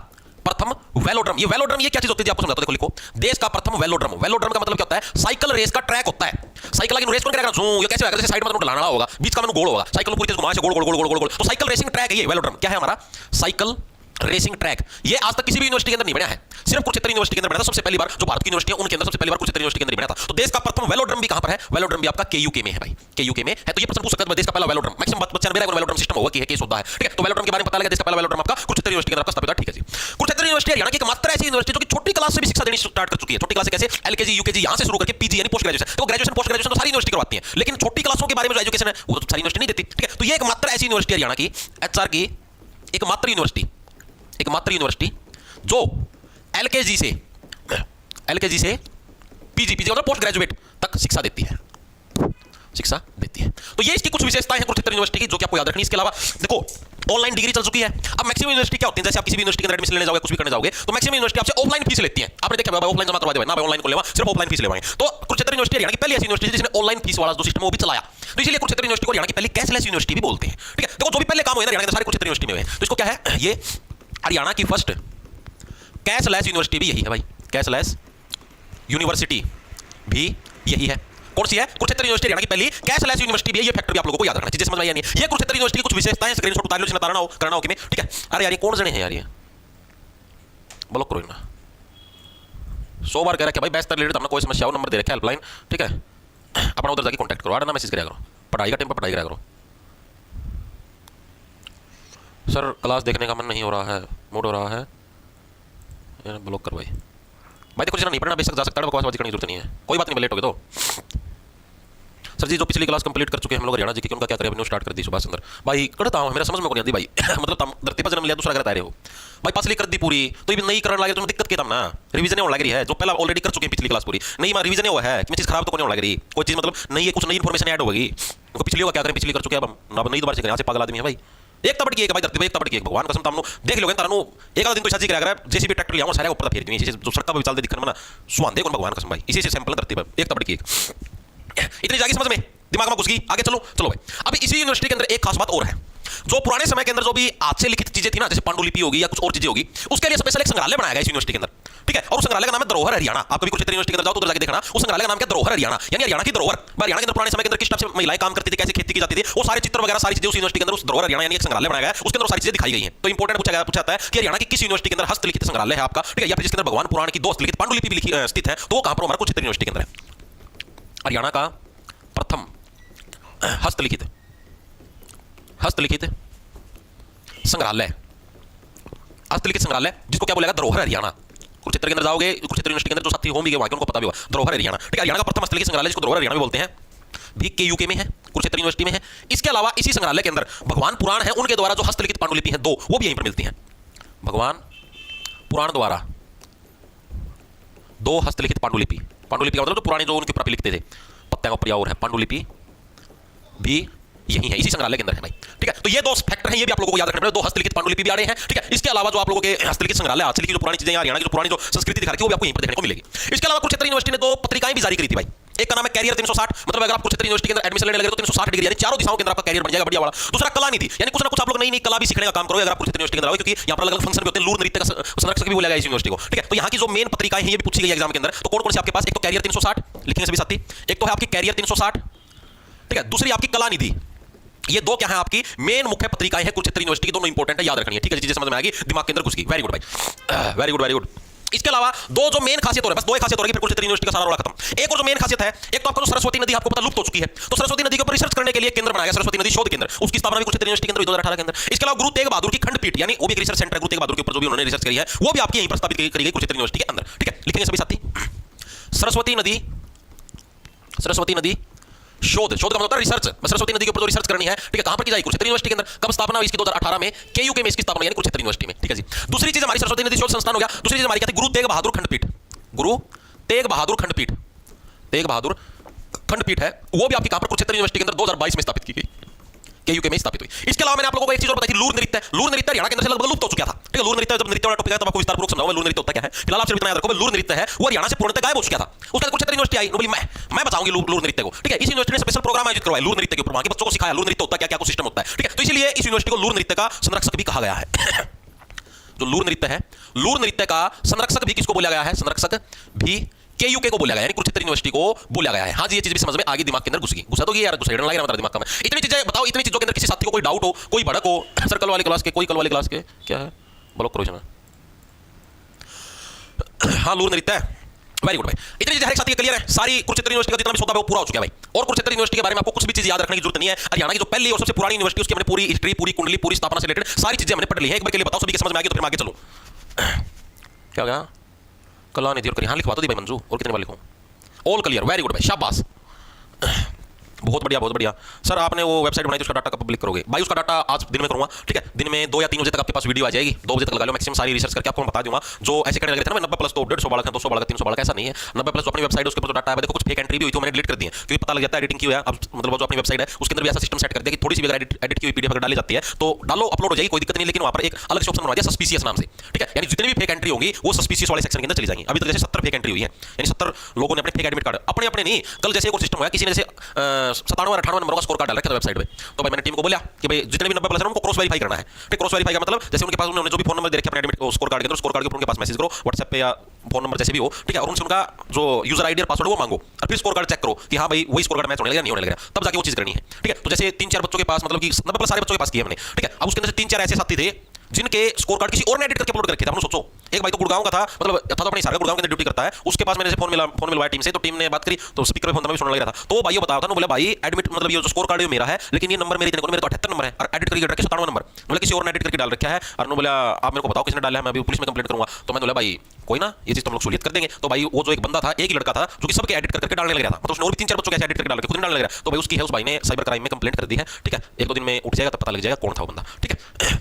प्रथम वेलोड्रम। ये वेलोड्रम ये क्या चीज होती है आपको समझाता हूं, देखो लिखो, देश का प्रथम वेलोड्रम। वेलोड्रम का मतलब क्या होता है? साइकिल रेस का ट्रैक होता है। साइकिल की रेस कौन करेगा? ये कैसे होगा? जैसे साइड में ढलाना होगा, बीच का गोल होगा, साइकिल पूरी तेज घुमा से गोल गोल गोल गोल गोल गोल। तो साइकिल रेसिंग ट्रैक है ये वेलोड्रम। क्या है हमारा? Cycle racing track. ये आज तक किसी भी यूनिवर्सिटी के अंदर नहीं बना है, सिर्फ कुरुक्षेत्र यूनिवर्सिटी के अंदर बना था। सबसे पहली बार जो भारत की यूनिवर्सिटी है उनके अंदर सबसे पहली बार कुरुक्षेत्र यूनिवर्सिटी के अंदर बना था। तो देश का प्रथम वेलोड्रम भी कहां पर है? वेलोड्रम भी आपका केयूके में है भाई, केयूके में है। तो ये प्रश्न पूछ सकता है देश का पहला वेलोड्रम। मैक्सिमम बच्चा मेरा वेलोड्रम सिस्टम होगा कि है केस होता है, ठीक है। तो वेलोड्रम के बारे में पता लगा, देश का पहला वेलोड्रम आपका कुरुक्षेत्र यूनिवर्सिटी के अंदर स्थापित है, ठीक है जी। कुरुक्षेत्र यूनिवर्सिटी हरियाणा की एकमात्र ऐसी यूनिवर्सिटी जो कि छोटी क्लास से भी शिक्षा देनी स्टार्ट कर चुकी है। छोटी क्लास से कैसे? एलकेजी यूकेजी यहां से शुरू करके पीजी यानी पोस्ट ग्रेजुएशन। तो ग्रेजुएशन पोस्ट ग्रेजुएशन तो सारी यूनिवर्सिटी करवाती है, लेकिन छोटी क्लासों के बारे में जो एजुकेशन है वो तो सारी यूनिवर्सिटी नहीं देती, ठीक है। तो ये एकमात्र ऐसी यूनिवर्सिटी हरियाणा की एचआर की एकमात्र यूनिवर्सिटी जो एलकेजी से पीजी मतलब पोस्ट ग्रेजुएट तक शिक्षा देती है। तो ये इसकी कुछ विशेषताएं हैं कुरुक्षेत्र यूनिवर्सिटी की जो कि आपको याद रखनी है। इसके अलावा देखो ऑनलाइन डिग्री चल चुकी है। अब मैक्सिमम यूनिवर्सिटी क्या होती है, जैसे आप किसी भी यूनिवर्सिटी के अंदर एडमिशन लेने जाओगे, कुछ भी करने जाओगे, तो मैक्सिमम यूनिवर्सिटी आपसे ऑफलाइन फीस लेती है। आपने देखा ऑफलाइन जमा करवा दे ना, ऑनलाइन को लेवा, सिर्फ ऑफलाइन फीस लेवाएंगे। तो कुरुक्षेत्र यूनिवर्सिटी हरियाणा की पहली ऐसी यूनिवर्सिटी जिसने ऑनलाइन फीस वाला जो सिस्टम वो भी चलाया। तो इसलिए कुरुक्षेत्र यूनिवर्सिटी को हरियाणा की पहली कैशलेस यूनिवर्सिटी भी बोलते हैं, ठीक है। देखो जो भी पहले काम हुए ना हरियाणा के सारे कुरुक्षेत्र यूनिवर्सिटी में हुए। तो इसको क्या है, ये हरियाणा की फर्स्ट कैशलेस यूनिवर्सिटी भी यही है भाई। कैशलेस यूनिवर्सिटी भी यही है। कौन सी है? कुरुक्षेत्र यूनिवर्सिटी हरियाणा की पहली कैशलेस यूनिवर्सिटी भी है। ये फैक्टर भी आप लोगों को याद रखना चाहिए, समझ में आई नहीं? ये कुरुक्षेत्र यूनिवर्सिटी की कुछ विशेषताएं स्क्रीनशॉट उतार लो, जिन्हें करना हो कि मैं, ठीक है। अरे यार ये कौन जने हैं यार, ये ब्लॉक करो ना। 100 बार कह रहा है भाई बेस्ट रिलेटेड अपना कोई समस्या हो नंबर दे रखा है हेल्पलाइन, ठीक है। अपना उधर जाके कांटेक्ट करो, आना मैसेज करा करो, पढ़ाई का टाइम पर पढ़ाई करा करो। सर क्लास देखने का मन नहीं हो रहा है, मूड हो रहा है, ब्लॉक कर भाई। देखो जितना नहीं पढ़ना बेशक जा सकता है, बकवासबाजी करने की जरूरत नहीं है, कोई बात नहीं, लेट हो गए तो। सर जी जो पिछली क्लास कंप्लीट कर चुके हैं हम लोग हरियाणा जी की, उनका क्या करें? न्यू स्टार्ट कर दी सुभाष चंद्र भाई, करता हूँ, मेरा समझ में को नहीं आती भाई। मतलब धरती पर जन्म लिया दूसरा करता रहे हो भाई, पास कर दी पूरी, तो ये नई करने लगे तो दिक्कत क्या ना, रिवीजन होने लग रही है। जो पहला ऑलरेडी कर चुके हैं पिछली क्लास पूरी, नहीं रिवीजन हुआ है कि चीज खराब तो नहीं होने लग रही, कोई चीज मतलब नहीं है, कुछ नई इन्फॉर्मेशन ऐड होगी। उनको पिछली का क्या करें, पिछली कर चुके हैं अब नई दोबारा से करें, यहाँ से पागल आदमी है भाई। एक तबड़ की एक भाई धरती पे एक तबड़ की एक, भगवान कसम तामनो देख लोगे तारनो एक आधा दिन तो शादी करा जेसीबी ट्रैक्टर लिया सारे ऊपर फेर दूंगी, जो सड़क पर चलते दिखने में ना सुहान देखो भगवान कसम भाई, इसी से सैंपल धरती पर एक तबड़ की एक। इतनी जागी समझ में दिमाग में घुस गई, आगे चलो भाई। अब इसी यूनिवर्सिटी के अंदर एक खास बात और है, जो पुराने समय के अंदर जो भी हाथ से लिखित चीजें थी ना, जैसे पांडुलिपि होगी या कुछ और चीजें होगी, उसके लिए स्पेशल एक संग्रहालय बनाया गया इस यूनिवर्सिटी के अंदर, ठीक है। और उस संग्रहालय का नाम है धरोहर हरियाणा। आप कभी कुरुक्षेत्र यूनिवर्सिटी के अंदर जाओ तो उधर जाके देखना, उस संग्रहालय का नाम क्या है? धरोहर हरियाणा, यानी हरियाणा की धरोहर। हरियाणा के अंदर पुराने समय के अंदर किस टाइप से महिलाएं काम करती थी, कैसे खेती की जाती थी, वो सारे चित्र वगैरह सारी चीजें उस यूनिवर्सिटी के अंदर उस धरोहर हरियाणा यानी एक संग्रहालय बनाया गया है, उसके अंदर सारी चीजें दिखाई गई हैं। तो इंपॉर्टेंट पूछा जाता है कि हरियाणा की किस यूनिवर्सिटी के अंदर हस्तलिखित संग्रहालय है आपका, ठीक है, या फिर जिसके अंदर भगवान पुराण की 2 हस्तलिखित पांडुलिपि भी स्थित है, तो वो कहां पर? हमारा कुरुक्षेत्र यूनिवर्सिटी के अंदर है। हरियाणा का प्रथम हस्तलिखित संग्रहालय, हस्तलिखित संग्रहालय जिसको क्या बोलेगा? धरोहर हरियाणा। कुरुक्षेत्र के अंदर जाओगे, कुरुक्षेत्र यूनिवर्सिटी के अंदर जो साथी होंगे वहां के उनको पता भी होगा, धरोहर हरियाणा, ठीक है। हरियाणा का प्रथम हस्तलिखित संग्रहालय जिसको धरोहर हरियाणा भी बोलते हैं, भी केयूके में है, कुरुक्षेत्र यूनिवर्सिटी में है। इसके अलावा इसी संग्रहालय के अंदर भगवान पुराण है, उनके द्वारा जो हस्तलिखित पांडुलिपि है 2, वो भी यहीं पर मिलती हैं। भगवान पुराण द्वारा 2 हस्तलिखित पांडुलिपि का मतलब जो पुराने जो उनके ऊपर लिखते थे, पत्ते का ऊपर और है, पांडुलिपि भी यही है, इसी संग्रहालय के अंदर है भाई, ठीक है। तो ये 2 फैक्टर हैं, ये भी आप लोगों को याद रखना है। 2 हस्तलिखित पांडुलिपि भी आ रहे हैं, ठीक है। इसके अलावा जो आप लोगों के हस्तलिखित संग्रहालय आज की जो पुरानी चीजें हरियाणा की जो पुरानी जो संस्कृति दिखा रही है वो भी आपको यहीं पर देखने को मिलेगी। इसके अलावा कुरुक्षेत्र यूनिवर्सिटी ने 2 पत्रिकाएं भी जारी करी थी भाई। एक का नाम है कैरियर 360, मतलब अगर आप कुरुक्षेत्र यूनिवर्सिटी के अंदर एडमिशन लेने लगे तो 360 डिग्री यानी चारों दिशाओं के अंदर आपका कैरियर बन जाएगा बढ़िया वाला। दूसरा कला निधि, यानी कुछ ना कुछ आप लोग नई कला भी सीखने का काम करोगे अगर आप कुरुक्षेत्र यूनिवर्सिटी के अंदर आओगे, क्योंकि यहाँ पर अलग-अलग फंक्शन भी होते हैं, लूर नृत्य का संरक्षक भी बोला गया इस यूनिवर्सिटी को, ठीक है। तो यहाँ की जो मेन पत्रिकाएं हैं ये भी पूछी गई एग्जाम के अंदर, तो कौन-कौन सी आपके पास? एक तो कैरियर 360 लिखेंगे सभी साथी, एक तो है आपकी कैरियर 360, ठीक है। दूसरी आपकी कला निधि, ये 2 क्या है आपकी मेन मुख्य पत्रिकाएं हैं कुरुक्षेत्र यूनिवर्सिटी की, दोनों इंपॉर्टेंट है, याद रखनी है, ठीक है। चीजें समझ में आएगी, दिमाग के अंदर घुस गई, वेरी गुड भाई, वेरी गुड। इसके अलावा 2 जो मेन खासियत हो रहा है, बस 2 ही खासियत हो रही है, फिर कुरुक्षेत्र यूनिवर्सिटी का सारा रोड़ा खत्म। एक और जो मेन खासियत है, एक तो आपका जो सरस्वती नदी आपको पता लुप्त हो चुकी है, तो सरस्वती नदी के ऊपर रिसर्च करने के लिए केंद्र बनाया गया, सरस्वती नदी शोध केंद्र, उसकी स्थापना भी कुरुक्षेत्र यूनिवर्सिटी के अंदर 2018 के अंदर। इसके अलावा गुरु तेग बहादुर की खंडपीठ, यानी वो भी एक रिसर्च सेंटर है, गुरु तेग बहादुर के ऊपर जो भी उन्होंने रिसर्च करी है वो भी आपकी यहीं पर स्थापित करी गई कुरुक्षेत्र यूनिवर्सिटी के अंदर, ठीक है। लिखेंगे सभी साथी, सरस्वती नदी शोध का मतलब होता है रिसर्च, सरस्वती नदी के ऊपर जो रिसर्च करनी है, ठीक है, कहां पर की जाएगी? कुरुक्षेत्र यूनिवर्सिटी के अंदर। कब स्थापना हुई इसकी? 2018 में, केयूके में इसकी स्थापना यानी कुरुक्षेत्र यूनिवर्सिटी में, ठीक है जी। दूसरी चीज हमारी सरस्वती नदी शोध संस्थान हो गया। दूसरी चीज हमारी क्या थी? गुरु तेग बहादुर खंडपीठ, गुरु तेग बहादुर खंडपीठ, तेग बहादुर खंडपीठ है, वो भी आपकी कहां पर? कुरुक्षेत्र यूनिवर्सिटी के अंदर 2022 में स्थापित की गई, केयूके में स्थापित हुई। इसके अलावा मैंने आप लोगों को एक चीज और बताई थी, लूर नृत्य। लूर नृत्य हरियाणा के अंदर से लगभग लुप्त हो चुका था, ठीक है। लूर नृत्य जब नृत्य वाला टॉपिक है तब आपको विस्तारपूर्वक समझाऊंगा लूर नृत्य होता क्या है। फिलहाल आप सिर्फ इतना याद रखो, लूर नृत्य है वो हरियाणा से पूर्णतः गायब हो चुका था। उसके बाद कुरुक्षेत्र यूनिवर्सिटी आई, बोली मैं बचाऊंगी लूर नृत्य को, ठीक है। इस यूनिवर्सिटी ने स्पेशल प्रोग्राम आयोजित करवाया लूर नृत्य के ऊपर, वहां के बच्चों को सिखाया लूर नृत्य होता क्या, क्या कुछ सिस्टम होता है, ठीक है। तो इसलिए इस यूनिवर्सिटी को लूर नृत्य का संरक्षक भी कहा गया है। जो लूर नृत्य है, लूर नृत्य का संरक्षक भी किसको बोला गया है? संरक्षक भी केयूके को बोला गया है, कुरुक्षेत्र यूनिवर्सिटी को बोला गया है। हाँ जी, ये चीज भी समझ में आगे दिमाग के अंदर घुस गई। घुसा तो यार, घुसा लग रहा है दिमाग का। इतनी चीजें बताओ, इतनी चीजों के अंदर किसी साथी को कोई डाउट हो, कोई भड़क हो, सर्कल वाले क्लास के, कोई कल वाले क्लास के, क्या है ब्लॉक करो इसमें। हाँ, लूर नृत्य है, वेरी गुड भाई। इतनी चीजें हर एक साथी क्लियर है। सारी कुरुक्षेत्र यूनिवर्सिटी का जितना भी सौदा है वो पूरा हो चुका है भाई। और कुरुक्षेत्र यूनिवर्सिटी के बारे में आपको कुछ भी चीज याद रखने की जरूरत नहीं है। हरियाणा की जो पहली और सबसे पुरानी यूनिवर्सिटी, उसकी हमने पूरी हिस्ट्री, पूरी कुंडली, पूरी स्थापना से रिलेटेड सारी चीजें हमने पढ़ ली है। एक बार के लिए बताओ, सभी के समझ में आ गई तो फिर मैं आगे चलूं। क्या हो गया? कलानिधि और करिए, हाँ लिखवा दो दी भाई मंजू। और कितने बार लिखूं? ऑल क्लियर, वेरी गुड भाई, शाबाश, बहुत बढ़िया, बहुत बढ़िया। सर आपने वो वेबसाइट बनाई, उसका डाटा कब पब्लिक करोगे? भाई उसका डाटा आज दिन में करूंगा, ठीक है। दिन में 2 या 3 बजे तक आपके पास वीडियो आ जाएगी। 2 बजे तक लगा लो मैक्सिमम, सारी रिसर्च करके आपको मैं बता दूंगा। जो ऐसे करने लगे थे ना, 90 प्लस तो 150 बालक है, 200 बालक, 300 बालक, ऐसा नहीं है। 90 प्लस जो अपनी वेबसाइट है उसके ऊपर जो डाटा है, देखो कुछ फेक एंट्री भी हुई थी, मैंने डिलीट कर दी है, क्योंकि पता लग जाता है एडिटिंग की हुई है। अब मतलब जो अपनी वेबसाइट है उसके अंदर भी ऐसा सिस्टम सेट कर दिया कि थोड़ी सी भी एडिट की हुई पीडीएफ अगर डाली जाती है तो डालो, अपलोड हो जाएगी, कोई दिक्कत नहीं। लेकिन वहां पर एक अलग से ऑप्शन बनवा दिया सस्पिशियस नाम से, ठीक है। यानी जितनी भी फेक एंट्री होगी वो सस्पिशियस वाले सेक्शन के अंदर चली जाएंगी। अभी तक जैसे 70 फेक एंट्री हुई है, यानी 70 लोगों ने अपने फेक एडमिट कार्ड अपने नहीं, कल जैसे एक सिस्टम हुआ, किसी ने जैसे 97 और 98 नंबर का स्कोर कार्ड डाल रखा था वेबसाइट पे, तो भाई मैंने टीम को बोला कि भाई जितने भी 90 प्लस है उनको क्रॉस वेरीफाई करना है। ठीक, क्रॉस वेरीफाई का मतलब जैसे उनके पास उन्होंने जो भी फोन नंबर दे रखे अपने एडमिट स्कोर कार्ड के अंदर, स्कोर कार्ड के ऊपर उनके पास मैसेज करो व्हाट्सएप पे या फोन नंबर जैसे भी हो, ठीक है, और उनसे उनका जो यूजर आईडी और पासवर्ड वो मांगो, और फिर स्कोर कार्ड चेक करो कि हाँ भाई वही स्कोर कार्ड मैच होने लगा नहीं होने लगा, तब जाके वो चीज करनी है। ठीक है, तो जैसे 3-4 बच्चों के पास, मतलब कि 90 प्लस सारे बच्चों के पास किया हमने, ठीक है। अब उसके अंदर से 3-4 ऐसे साथी थे जिनके स्कोर कार्ड किसी और ने एडिट करके अपलोड कर रखे थे। आपने सोचो, एक भाई तो गुड़गांव का था, मतलब था तो अपने सारे गुड़गांव के अंदर ड्यूटी करता है, उसके पास मैंने फोन मिलवाया टीम से, तो टीम ने बात करी तो स्पीकर पे फोन में सुनने लग रहा था, तो भाई बताया था ना, बोला भाई एडमिट मतलब ये जो स्कोर कार्ड है मेरा है, लेकिन ये नंबर मेरे तो 78 नंबर है और एडिट करके रखे 97 नंबर, बोला किसी और ने एडिट करके डाल रखा है। और बोला आप मेरे को बताओ किसने डाला है, मैं अभी पुलिस में कंप्लेंट करूंगा। तो मैंने बोला भाई कोई ना, ये चीज तुम लोग सहूलियत कर देंगे। तो भाई वो जो एक बंदा था, एक ही लड़का था जो कि सबके एडिट करके डालने लग रहा था, मतलब उसने और भी 3-4 बच्चों के एडिट करके डाल के खुद डालने लग रहा, तो भाई उसकी है उस भाई ने साइबर क्राइम में कंप्लेंट कर दी है। ठीक है, 1-2 दिन में उठ जाएगा, तब पता लग जाएगा कौन था वो बंदा। ठीक है,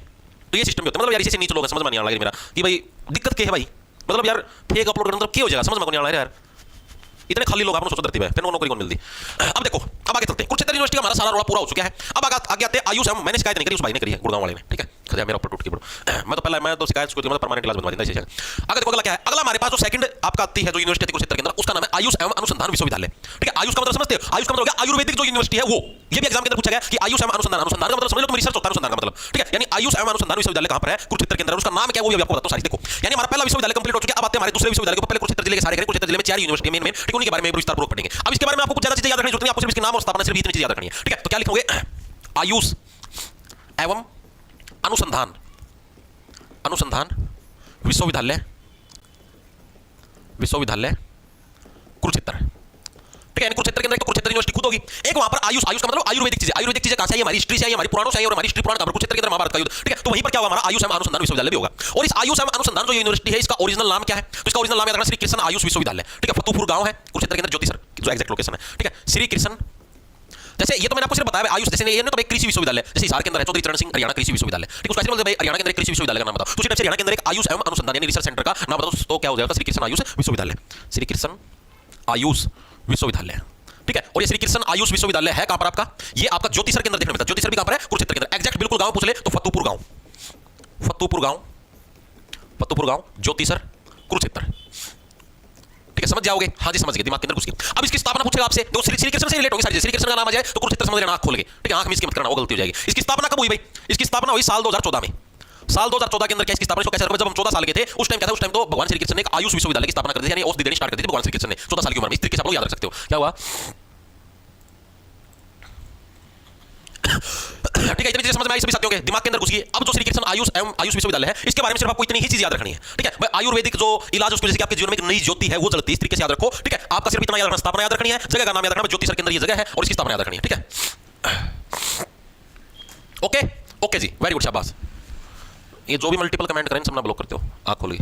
तो ये सिस्टम भी होता है। मतलब यार इसी नीचे लोग समझ में नहीं आ रहा मेरा कि भाई दिक्कत क्या है भाई, मतलब यार फेक अपलोड करना मतलब क्या हो जाएगा, समझ में नहीं आ रहा है यार। इतने खाली लोग आपने सोचो धरती पे, तेरे नौकरी कौन मिलती। अब देखो, अब आगे चलते हैं। कुरुक्षेत्र यूनिवर्सिटी का हमारा सारा रोड़ा पूरा हो चुका है। अब आगे आते हैं आयुष हम, मैंने शिकायत नहीं करी, उस भाई ने करी है, गुड़गांव वाले ने। ठीक है, खजा मेरा ऊपर टूट के बड़ो, मैं तो शिकायत को मतलब परमानेंट क्लास बनवा देता है। अगर देखो अगला क्या है, अगला हमारे पास जो सेकंड आपका आती है जो यूनिवर्सिटी कुरुक्षेत्र के अंदर, उसका नाम है आयुष एवं अनुसंधान विश्वविद्यालय। ठीक है, आयुष का मतलब समझते हो, आयुष का मतलब हो गया आयुर्वेदिक जो यूनिवर्सिटी है वो। ये भी एग्जाम के अंदर पूछा गया कि आयुष एवं अनुसंधान, अनुसंधान का मतलब समझ लो तुम, रिसर्च होता है अनुसंधान का मतलब। ठीक है, यानी आयुष एवं अनुसंधान विश्वविद्यालय कहां पर है? कुरुक्षेत्र के अंदर। उसका नाम क्या है वो भी आपको बताता हूं सारी। देखो, यानी हमारा पहला विश्वविद्यालय कंप्लीट हो चुका है। अब आते हैं हमारे दूसरे विश्वविद्यालय को। पहले कुरुक्षेत्र जिले के सारे करें। कुरुक्षेत्र जिले में 4 यूनिवर्सिटी मेन, ठीक, उनके बारे में विस्तारपूर्वक पढ़ेंगे। अब इसके बारे में आपको कुछ ज्यादा चीजें याद रखनी जरूरत नहीं, आपको सिर्फ इसके नाम और स्थापना, सिर्फ इतनी चीज याद रखनी है। ठीक है, तो क्या लिखोगे? आयुष एवं अनुसंधान, अनुसंधान विश्वविद्यालय, विश्वविद्यालय कुरुक्षेत्र। ठीक है, यानी कुरुक्षेत्र के अंदर एक तो कुरुक्षेत्र यूनिवर्सिटी खुद होगी, एक वहां पर आयुष, आयुष का मतलब आयुर्वेदिक चीजें। आयुर्वेदिक चीजें कहां से आई? हमारी हिस्ट्री से आई, हमारी पुराणों से आई, और हमारी हिस्ट्री पुराण का कुरुक्षेत्र के अंदर महाभारत का युद्ध। ठीक है, तो वहीं पर क्या होगा, हमारा आयुष एवं अनुसंधान विश्वविद्यालय भी होगा। और इस आयुष एवं अनुसंधान जो यूनिवर्सिटी है, इसका ओरिजिनल नाम क्या है? तो इसका ओरिजिनल नाम है श्री कृष्ण आयुष विश्वविद्यालय। ठीक है, फतेहपुर गांव है कुरुक्षेत्र के अंदर, ज्योतिसर जो एग्जैक्ट लोकेशन है। ठीक है, श्री कृष्ण, जैसे ये तो मैंने आपको सिर्फ बताया आयुष, जैसे ये ना तो एक कृषि विश्वविद्यालय, जैसे हिसार के अंदर है चौधरी चरण सिंह हरियाणा कृषि विश्वविद्यालय। ठीक है, उसका मतलब भाई हरियाणा के अंदर कृषि विश्वविद्यालय का नाम बताओ। तो उसी टाइप से हरियाणा के अंदर एक आयुष एवं अनुसंधान यानी रिसर्च सेंटर का नाम बताओ, तो क्या हो जाएगा? श्री कृष्ण आयुष विश्वविद्यालय, श्री कृष्ण आयुष विश्वविद्यालय। ठीक है, और ये श्री कृष्ण आयुष विश्वविद्यालय है कहां पर आपका? ये आपका ज्योतिसर के अंदर देखने मिलता है। ज्योतिसर भी कहां पर है? कुरुक्षेत्र के अंदर। एग्जैक्ट बिल्कुल गांव पूछ ले तो फतेहपुर गांव, फतेहपुर गांव, फतेहपुर गांव, ज्योतिसर, कुरुक्षेत्र। ठीक है, समझ जाओगे? हाँ जी समझ गए, दिमाग के अंदर घुस गई। अब इसकी स्थापना पूछेगा आपसे, तो श्री कृष्ण से रिलेट होगी सारी। श्री कृष्ण का नाम आ जाए तो कुरुक्षेत्र समझ लेना, आंख खोल के। ठीक है, आंख मिस के मत करना, वो गलती हो जाएगी। इसकी स्थापना कब हुई भाई? इसकी स्थापना हुई साल 2014 में। साल 2014 के अंदर क्या इसकी स्थापना कैसे? जब हम 14 साल के थे उस टाइम क्या था? उस टाइम तो भगवान श्री कृष्ण ने एक आयुष विश्वविद्यालय की स्थापना कर दी, यानी औषधि देनी स्टार्ट कर दी थी भगवान श्री कृष्ण ने 14 साल की उम्र में। इस तरीके से आप लोग याद रख सकते हो। क्या हुआ? ठीक है, इतनी चीजें समझ में आई सभी साथियों के दिमाग के अंदर घुस गई। अब जो श्री कृष्ण आयुष एवं आयुष विश्वविद्यालय है, इसके बारे में सिर्फ आपको इतनी ही चीज याद रखनी है। ठीक है, भाई आयुर्वेदिक जो इलाज उसकी वजह से आपके जीवन में एक नई ज्योति है वो जलती है, इस तरीके से याद रखो। ठीक है, आपका सिर्फ इतना याद रखना, स्थापना याद रखनी है, जगह का नाम याद रखना, ज्योतिसर के अंदर ये जगह है और इसकी स्थापना याद रखनी है। ठीक है, ओके ओके जी, वेरी गुड, शाबाश। ये जो भी मल्टीपल कमेंट करें सबना ब्लॉक करते हो, आंख खोल गई।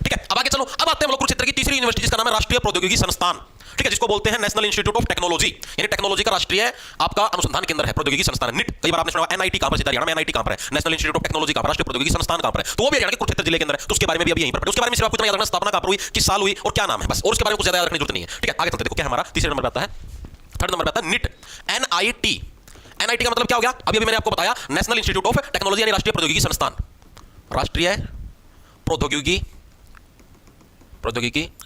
ठीक है, अब आगे चलो। अब आते हैं हम लोग कुरुक्षेत्र की तीसरी यूनिवर्सिटी, जिसका नाम है राष्ट्रीय प्रौद्योगिकी संस्थान। ठीक है, जिसको बोलते हैं नेशनल इंस्टीट्यूट ऑफ टेक्नोलॉजी, यानी टेक्नोलॉजी का राष्ट्रीय आपका अनुसंधान केंद्र है, प्रौद्योगिकी संस्थान निट। कई बार आपने सुना एनआईटी कहां पर है? हरियाणा में एनआईटी कहां पर है? नेशनल इंस्टीट्यूट ऑफ टेक्नोलॉजी कहां पर? राष्ट्रीय प्रौद्योगिकी संस्थान कहां पर है? तो वो भी हरियाणा के कुरुक्षेत्र जिले के अंदर है। तो उसके बारे में भी अभी यहीं पर, उसके बारे में सिर्फ आपको इतना याद रखना, स्थापना कहां पर हुई, किस साल हुई और क्या नाम है, बस। और उसके बारे में कुछ ज्यादा याद रखने की जरूरत नहीं है। ठीक है, आगे चलते। देखो क्या हमारा तीसरे नंबर पर आता है, थर्ड नंबर पर आता है निट, एनआईटी। एनआईटी का मतलब क्या हो गया? अभी मैंने आपको बताया, नेशनल इंस्टीट्यूट ऑफ टेक्नोलॉजी यानी राष्ट्रीय प्रौद्योगिकी संस्थान, राष्ट्रीय प्रौद्योगिकी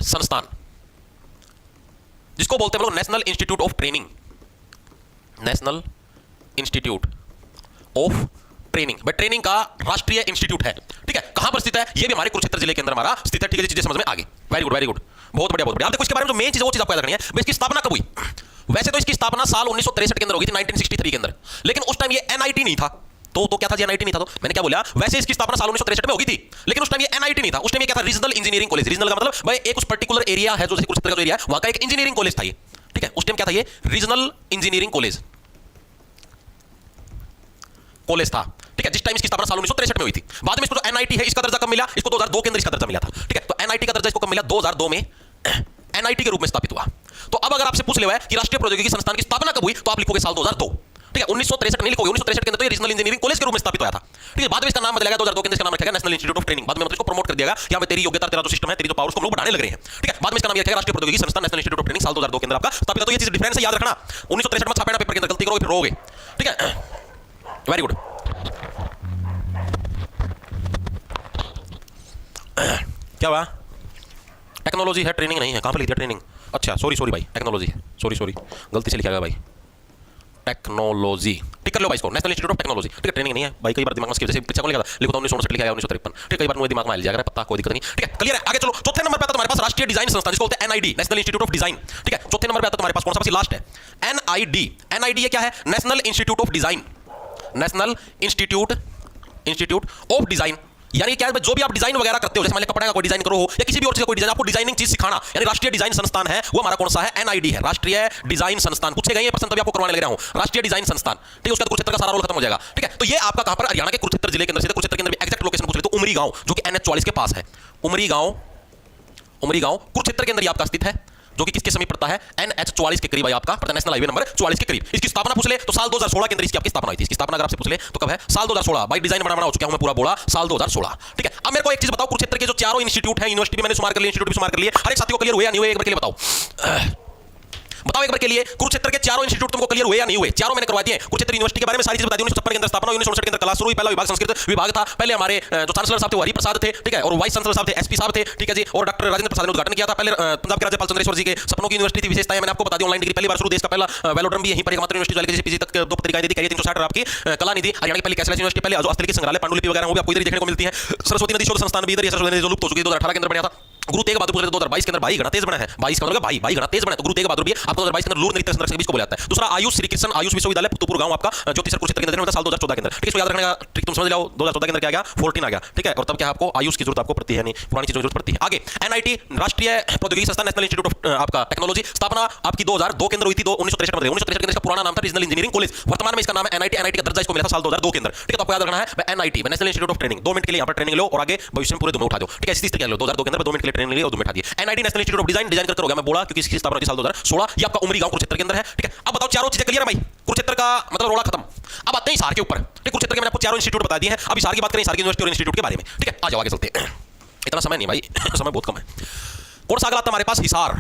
संस्थान, जिसको बोलते हैं हम लोग national institute of training, national institute of training, भाई ट्रेनिंग का राष्ट्रीय इंस्टीट्यूट है, ठीक है। कहां पर स्थित है? ये भी हमारे कुरुक्षेत्र जिले के अंदर हमारा स्थित है, ठीक है जी। चीजें समझ में आ गई, वेरी गुड वेरी गुड, बहुत बढ़िया बहुत बढ़िया। आप देखो इसके बारे में जो मेन चीज वो चीज आपको याद रखनी है, भाई इसकी स्थापना कब हुई? वैसे तो इसकी स्थापना साल 1963 के अंदर होगी थी, 1963 के अंदर, लेकिन उस टाइम ये एनआईटी नहीं था। तो क्या था जी? एनआईटी नहीं था। तो मैंने क्या बोला, वैसे इसकी स्थापना साल 1963 में होगी थी, लेकिन उस टाइम ये एनआईटी नहीं था। उस टाइम ये क्या था? Regional engineering college. रीजनल का मतलब भाई एक उस पर्टिकुलर एरिया है जो जैसे कुरुक्षेत्र का जो एरिया है वहां का एक इंजीनियरिंग कॉलेज था ये, ठीक है। उस टाइम क्या था? ये रीजनल इंजीनियरिंग कॉलेज था, ठीक है, जिस टाइम इसकी स्थापना साल 1963 में हुई थी। बाद में इसको जो एनआईटी है इसका दर्जा कब मिला? इसको 2002 के अंदर इसका दर्जा मिला था, ठीक है। तो एनआईटी का दर्जा इसको कब मिला? 2002 में एनआईटी के रूप में स्थापित हुआ। तो अब अगर आपसे पूछ ले कि राष्ट्रीय प्रौद्योगिकी संस्थान की स्थापना कब हुई, तो आप लिखोगे साल 2002, ठीक है। 1963 नहीं लिखोगे, 1963 के अंदर तो ये रीजनल इंजीनियरिंग कॉलेज के रूप में स्थापित हुआ था, ठीक है। बाद में इसका नाम बदला गया 2002 के अंदर, इसका नाम रखा गया नेशनल इंस्टीट्यूट ऑफ ट्रेनिंग। बाद में मतलब इसको प्रमोट कर दिया गया कि तेरी योग्यता, तेरा जो सिस्टम है, तेरी जो पावर, उसको हम लोग बढ़ाने लग रहे हैं, ठीक है। बाद में इसका नाम रखा गया राष्ट्रीय प्रौद्योगिकी संस्थान नेशनल इंस्टीट्यूट ऑफ ट्रेनिंग, साल 2002 के अंदर आपका स्थापित। तो ये चीज डिफरेंस है, याद रखना। 1963 में छापेना पेपर के अंदर, गलती करोगे फिर रोगे, ठीक है। Very good. क्या हुआ? टेक्नोलॉजी है, ट्रेनिंग नहीं है। कहां पर लिख दिया ट्रेनिंग? अच्छा सॉरी भाई, टेक्नोलॉजी है, सॉरी गलती से लिखा गया भाई, टेक्नोलॉजी। ठीक कर लो भाई इसको, नेशनल इंस्टीट्यूट ऑफ टेक्नोलॉजी, ठीक है। ट्रेनिंग नहीं है भाई, कई बार दिमाग में जैसे परीक्षा को लिखा था, लिखो तो 1959 लिखा गया, 1953, ठीक है। कई बार मुझे दिमाग में आ जाएगा, पता कोई दिक्कत नहीं, ठीक है। क्लियर है? आगे चलो। चौथे नंबर पे आता तुम्हारे पास राष्ट्रीय डिजाइन संस्थान, जिसको बोलते हैं NID, national institute of design, ठीक है। चौथे नंबर पे आता तुम्हारे पास कौन सा? लास्ट है एनआईडी। एनआईडी ये क्या है? National institute of design, national institute of design. यानी क्या है? जो भी आप डिजाइन वगैरह करते हो, जैसे मान लीजिए कपड़े का कोई डिजाइन करो हो या किसी भी और चीज का कोई डिजाइन, आपको डिजाइनिंग चीज सिखाना, यानी राष्ट्रीय डिजाइन संस्थान है, वो हमारा कौन सा है? एनआईडी है, राष्ट्रीय डिजाइन संस्थान। पूछे गए ये प्रश्न तभी आपको करवाने लग रहा हूं, राष्ट्रीय डिजाइन संस्थान, ठीक है। उसका कुरुक्षेत्र का सारा रोल खत्म हो जाएगा, ठीक है। तो ये आपका कहां पर? हरियाणा के कुरुक्षेत्र जिले के अंदर, कुरुक्षेत्र के अंदर भी एग्जैक्ट लोकेशन पूछ ले तो उमरी गांव, जो कि NH 44 के पास है। उमरी गांव कुरुक्षेत्र के अंदर ये आपका स्थित है, जो कि किसके समीप पड़ता है? NH 44 के करीब है आपका, पड़ता है नेशनल हाईवे नंबर 44 के करीब। इसकी स्थापना पूछ ले तो साल 2016 के अंदर इसकी आपकी स्थापना हुई थी। इसकी स्थापना अगर आपसे पूछ ले तो कब है? साल 2016। भाई डिजाइन बना हो चुका हूं मैं, पूरा बोला साल 2016, ठीक है। अब मेरे को एक चीज बताओ, कुरुक्षेत्र के जो चारों इंस्टीट्यूट है, यूनिवर्सिटी भी मैंने शुमार कर लिया, इंस्टीट्यूट भी शुमार कर लिए, हर एक साथी को क्लियर हुए या नहीं हुए? एक बार के लिए बताओ एक बार के लिए, कुरुक्षेत्र के चारों इंस्टीट्यूट तुमको क्लियर हुए या नहीं हुए? चारों मैंने करवा दिए। कुरुक्षेत्र यूनिवर्सिटी के बारे में सारी चीज बता दी। 1956 के अंदर स्थापना, 1959 के अंदर क्लास शुरू हुई, पहला विभाग संस्कृत विभाग था। पहले हमारे जो चांसलर साहब थे वो हरि प्रसाद थे, ठीक है, और वाइस चांसलर साहब थे SP साहब थे, ठीक है जी, और डॉक्टर राजेंद्र प्रसाद ने उद्घाटन किया था। पहले पंजाब के राज्यपाल चंद्रेश्वर जी के सपनों की यूनिवर्सिटी थी। विशेषताएं मैंने आपको बता दी, ऑनलाइन डिग्री पहली बार शुरू, देश का पहला वेलोड्रम भी यहीं पर, एकमात्र यूनिवर्सिटी जो PG तक 2 पत्रिकाएं दी, कैरियर 360 आपकी कला निधि। हरियाणा की पहली कैशलेस यूनिवर्सिटी, पहले जो हस्तलिखित संग्रहालय, पांडुलिपि वगैरह वो भी आपको इधर देखने को मिलती है। सरस्वती नदी शोध संस्थान भी इधर, सरस्वती नदी जो लुप्त हो चुकी है, 2018 के अंदर बना था। गुरु तेग बहादुर 2022 के अंदर भाई गणतेज बना है, 22 का मतलब भाई गणतेज बना है, तो गुरु तेग बहादुर भी आपको 2022 के अंदर लूर नृत्य संरक्षक भी इसको बोला जाता है। दूसरा आयुष श्री कृष्ण आयुष विश्वविद्यालय पुतुपुर गांव आपका, जो तीसरा कुरुक्षेत्र के अंदर साल 2014 के अंदर, ठीक है। इसको याद रखने का ट्रिक तुम समझ जाओ, 2014 के अंदर क्या आ गया? 14 आ गया, ठीक है। और तब क्या आपको आयुष की जरूरत आपको पड़ती है, नहीं पुरानी चीजों की जरूरत पड़ती है। आगे एनआईटी, राष्ट्रीय प्रौद्योगिकी संस्थान, नेशनल इंस्टीट्यूट ऑफ आपका टेक्नोलॉजी, स्थापना आपकी 2002 के अंदर हुई थी, 1963 में। 1963 के अंदर इसका पुराना नाम था रीजनल इंजीनियरिंग कॉलेज, वर्तमान में इसका नाम है एनआईटी। एनआईटी का दर्जा इसको मिला था साल 2002 के अंदर, ठीक है। तो आपको याद रखना है NIT, national institute of training. 2 minute के लिए यहां पर ट्रेनिंग लो और आगे भविष्य में पूरे दो में उठा दो, ठीक है। इसी तरीके से लो, 2002 के अंदर 2 मिनट के लिए ट्रेनिंग ली और 2 मिनट उठा दिए। NIT national institute of design करके हो गया, मैं बोला क्योंकि इसकी स्थापना साल 2016। ये आपका उमरी गांव कुरुक्षेत्र के अंदर है, ठीक है। अब बताओ चारों चीजें क्लियर है भाई? कुरुक्षेत्र का मतलब रोड़ा खत्म। अब आते हैं हिसार के ऊपर, ठीक। कुरुक्षेत्र के मैंने आपको चारों इंस्टीट्यूट बता दिए हैं। अब हिसार की बात करें, हिसार की यूनिवर्सिटी और इंस्टीट्यूट के बारे में, ठीक है। आ जाओ आगे चलते हैं, इतना समय नहीं भाई समय बहुत कम है। कौन सा अगला आता है हमारे पास? हिसार,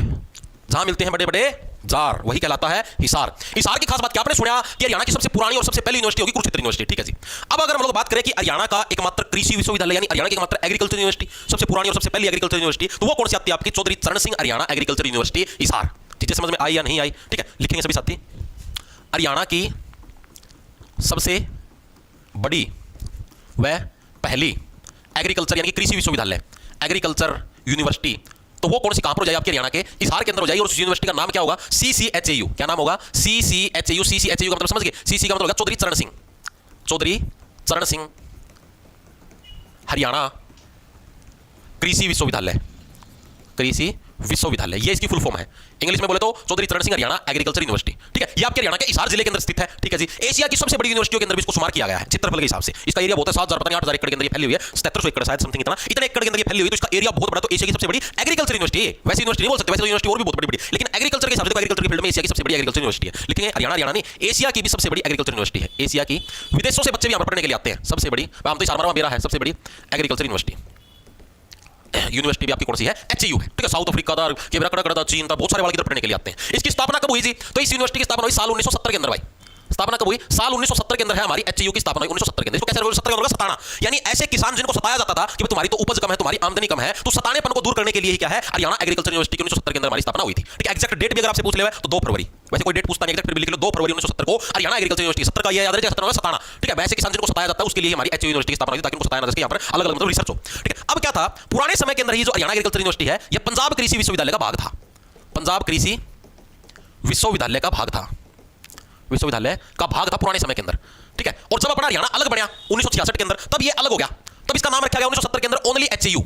जहां मिलते हैं बड़े बड़े जार, वही कहलाता है हिसार। हिसार की खास बात क्या आपने सुना कि हरियाणा की सबसे पुरानी और सबसे पहली यूनिवर्सिटी होगी कुरुक्षेत्र यूनिवर्सिटी, ठीक है जी। अब अगर हम लोग बात करें कि हरियाणा का एकमात्र कृषि विश्वविद्यालय, यानी हरियाणा की एकमात्र एग्रीकल्चर यूनिवर्सिटी, सबसे पुरानी और सबसे पहली एग्रीकल्चर यूनिवर्सिटी, तो वो कौन सी आती है आपकी? चौधरी चरण सिंह हरियाणा एग्रीकल्चर यूनिवर्सिटी हिसार। चीजें समझ में आई या नहीं आई? ठीक है, लिखेंगे सभी साथी। हरियाणा की सबसे बड़ी व पहली एग्रीकल्चर यानी कृषि विश्वविद्यालय, एग्रीकल्चर यूनिवर्सिटी, तो वो कौन सी कहां पर हो जाएगी? आपके हरियाणा के हिसार के अंदर हो जाएगी। और उस यूनिवर्सिटी का नाम क्या होगा? CCHAU। क्या नाम होगा? CCHAU। CCHAU का मतलब समझ गए? CC का मतलब होगा चौधरी चरण सिंह, चौधरी चरण सिंह हरियाणा कृषि विश्वविद्यालय, कृषि विश्वविद्यालय, ये इसकी फुल फॉर्म है। इंग्लिश में बोले तो चौधरी चरण सिंह हरियाणा एग्रीकल्चर यूनिवर्सिटी, ठीक है। ये आपके हरियाणा के हिसार जिले के अंदर स्थित है, ठीक है जी। एशिया की सबसे बड़ी यूनिवर्सिटियों के अंदर भी इसको शुमार किया गया है क्षेत्रफल के हिसाब से। इसका एरिया बहुत है, 7,000 पता नहीं 8,000 एकड़ के अंदर ये फैली हुई है, 7700 एकड़ शायद समथिंग, इतने एकड़ के अंदर ये फैली हुई, तो इसका एरिया बहुत बड़ा। तो एशिया की सबसे बड़ी एग्रीकल्चर यूनिवर्सिटी है। वैसे यूनिवर्सिटी नहीं बोल सकते, वैसे तो यूनिवर्सिटी और भी बहुत बड़ी, लेकिन एग्रीकल्चर के हिसाब से एग्रीकल्चर की फील्ड में एशिया की सबसे बड़ी एग्रीकल्चर यूनिवर्सिटी है। लेकिन हरियाणा नहीं, एशिया की भी सबसे बड़ी एग्रीकल्चर यूनिवर्सिटी है। एशिया की, विदेशों से बच्चे भी यहाँ पर पढ़ने के लिए आते हैं। सबसे बड़ी, हम तो इस मेरा है सबसे बड़ी एग्रीकल्चर यूनिवर्सिटी भी आपकी कौन सी है? HAU है, ठीक है। साउथ अफ्रीका का, केवरा कड़ा चीन का, बहुत सारे वाले की तरफ पढ़ने के लिए आते हैं। इसकी स्थापना कब हुई जी? तो इस यूनिवर्सिटी की स्थापना हुई साल 1970 के अंदर भाई। स्थापना कब हुई? साल 1970 के अंदर है हमारी एचईयू की स्थापना हुई 1970 के अंदर। इसको कैसे 70 होगा? सताना। यानी ऐसे किसान जिनको सताया जाता था कि तुम्हारी तो उपज कम है, तुम्हारी आमदनी कम है, तो सतानेपन को दूर करने के लिए ही क्या है, हरियाणा एग्रीकल्चर यूनिवर्सिटी की 1970 के अंदर हमारी स्थापना हुई थी। ठीक है, एग्जैक्ट डेट भी अगर आपसे पूछ ले तो 2 फरवरी, वैसे कोई डेट पूछता नहीं, एग्जैक्ट लिख लो 2 फरवरी 1970 को हरियाणा एग्रीकल्चर यूनिवर्सिटी, 70 का ये याद रखिए, 70 सताना। ठीक है, वैसे किसान जिनको सताया जाता है उसके लिए हमारी एचईयू यूनिवर्सिटी की स्थापना हुई ताकि उनको सताया ना जाए, यहाँ पर अलग अलग मतलब रिसर्च हो। ठीक है, अब क्या था, पुराने समय के अंदर ही जो हरियाणा एग्रीकल्चर यूनिवर्सिटी है ये पंजाब कृषि विश्वविद्यालय का भाग था, पंजाब कृषि विश्वविद्यालय का भाग था, विश्वविद्यालय का भाग था पुराने समय के अंदर। ठीक है, और जब अपना हरियाणा अलग बना 1966 के अंदर, तब ये अलग हो गया, तब इसका नाम रखा गया 1970 के अंदर ओनली एचईयू,